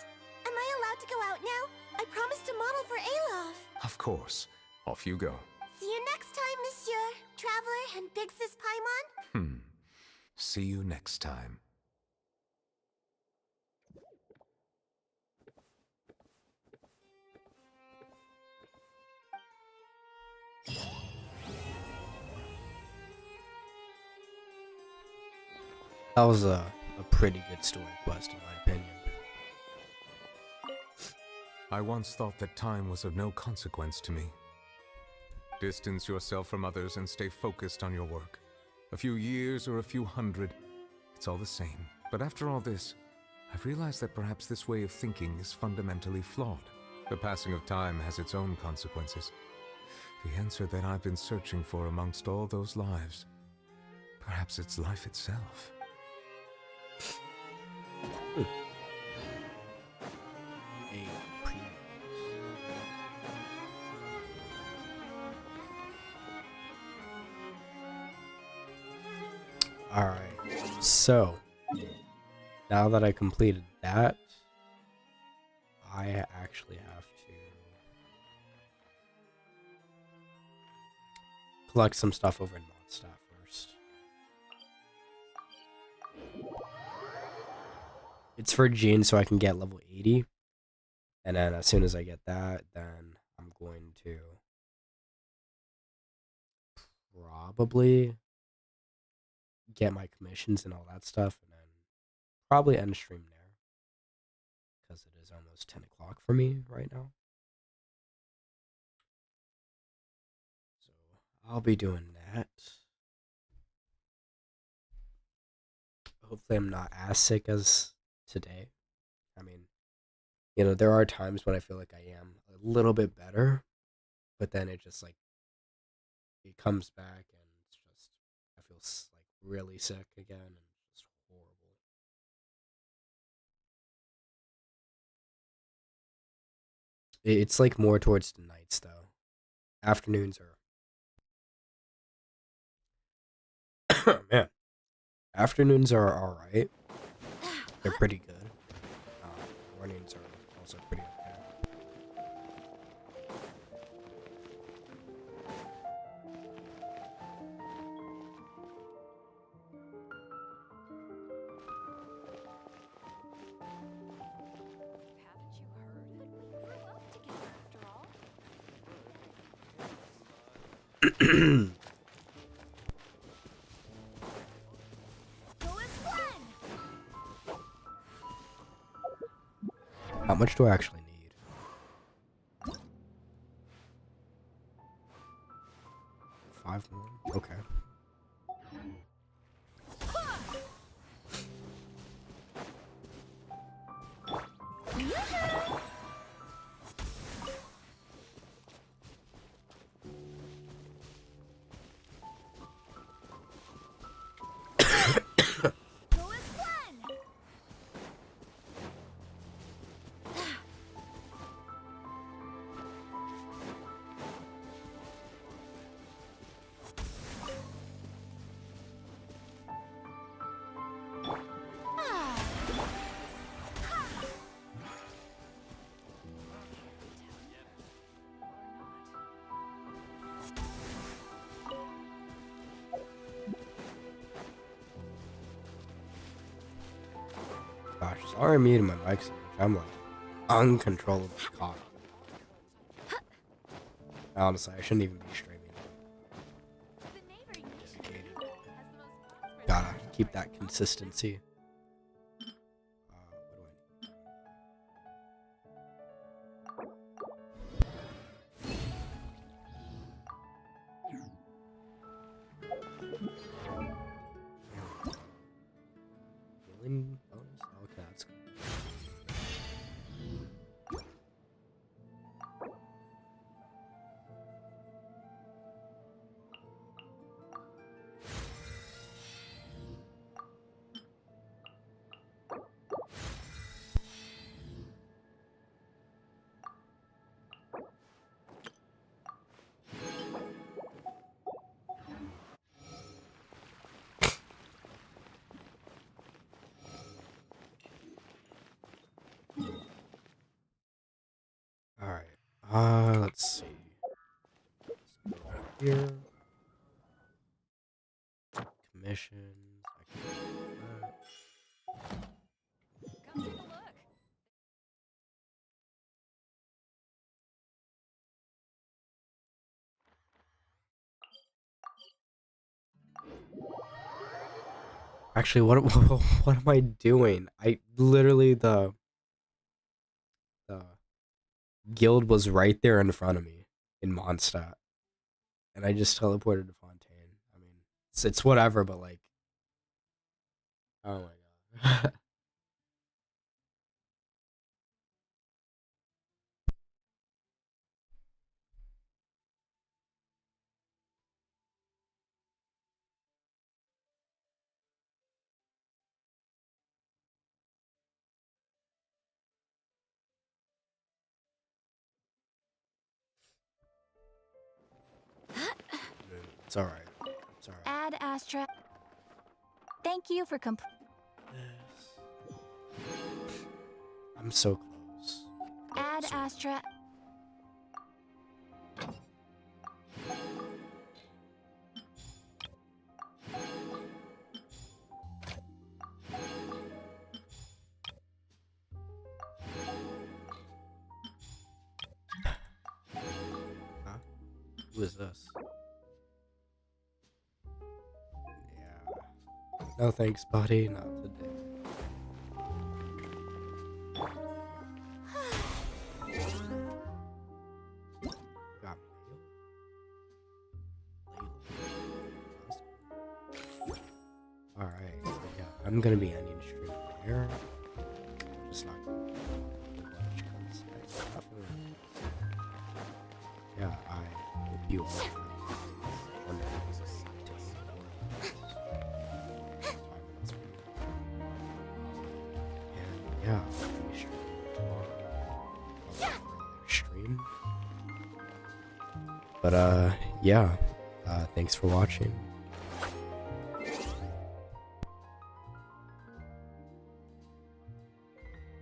Am I allowed to go out now? I promised to model for Alof. Of course. Off you go. See you next time, Monsieur, Traveler and Big Sis Paimon. See you next time. That was a pretty good story quest, in my opinion. I once thought that time was of no consequence to me. Distance yourself from others and stay focused on your work. A few years or a few hundred, it's all the same. But after all this, I've realized that perhaps this way of thinking is fundamentally flawed. The passing of time has its own consequences. The answer that I've been searching for amongst all those lives, perhaps it's life itself. Alright, so now that I completed that, I actually have to collect some stuff over in Mondstadt first. It's for Jean, so I can get level 80. And then as soon as I get that, then I'm going to probably get my commissions and all that stuff, and then probably end stream there, because it is almost 10 o'clock for me right now. So I'll be doing that. Hopefully I'm not as sick as today. I mean, you know, there are times when I feel like I am a little bit better, but then it just like, it comes back and it's just, I feel like really sick again and just horrible. It's like more towards the nights though. Afternoons are man, afternoons are all right. They're pretty good. Mornings are also pretty okay. How much do I actually need? 5 more? Okay. Gosh, sorry I'm muting my mic so much. I'm like uncontrollably coughing. Honestly, I shouldn't even be streaming. Dedicated. Gotta keep that consistency. Healing bonus? Okay, that's good. Alright, let's see. Let's go here. Commissions. I can do that. Come take a look. Actually, what what am I doing? I literally the guild was right there in front of me in Mondstadt, and I just teleported to Fontaine. I mean, it's whatever, but like, oh my god. It's all right. It's all right. Ad Astra. Thank you for I'm so close. Ad Astra. Huh? Who is this? Yeah. No thanks, buddy. Not today. Got mail. All right. Yeah, I'm gonna be ending stream there. Just not gonna do much 'cause I definitely. Yeah, I hope you all have a wonderful and yeah, I'll be streaming tomorrow. Probably an earlier stream. But yeah, thanks for watching.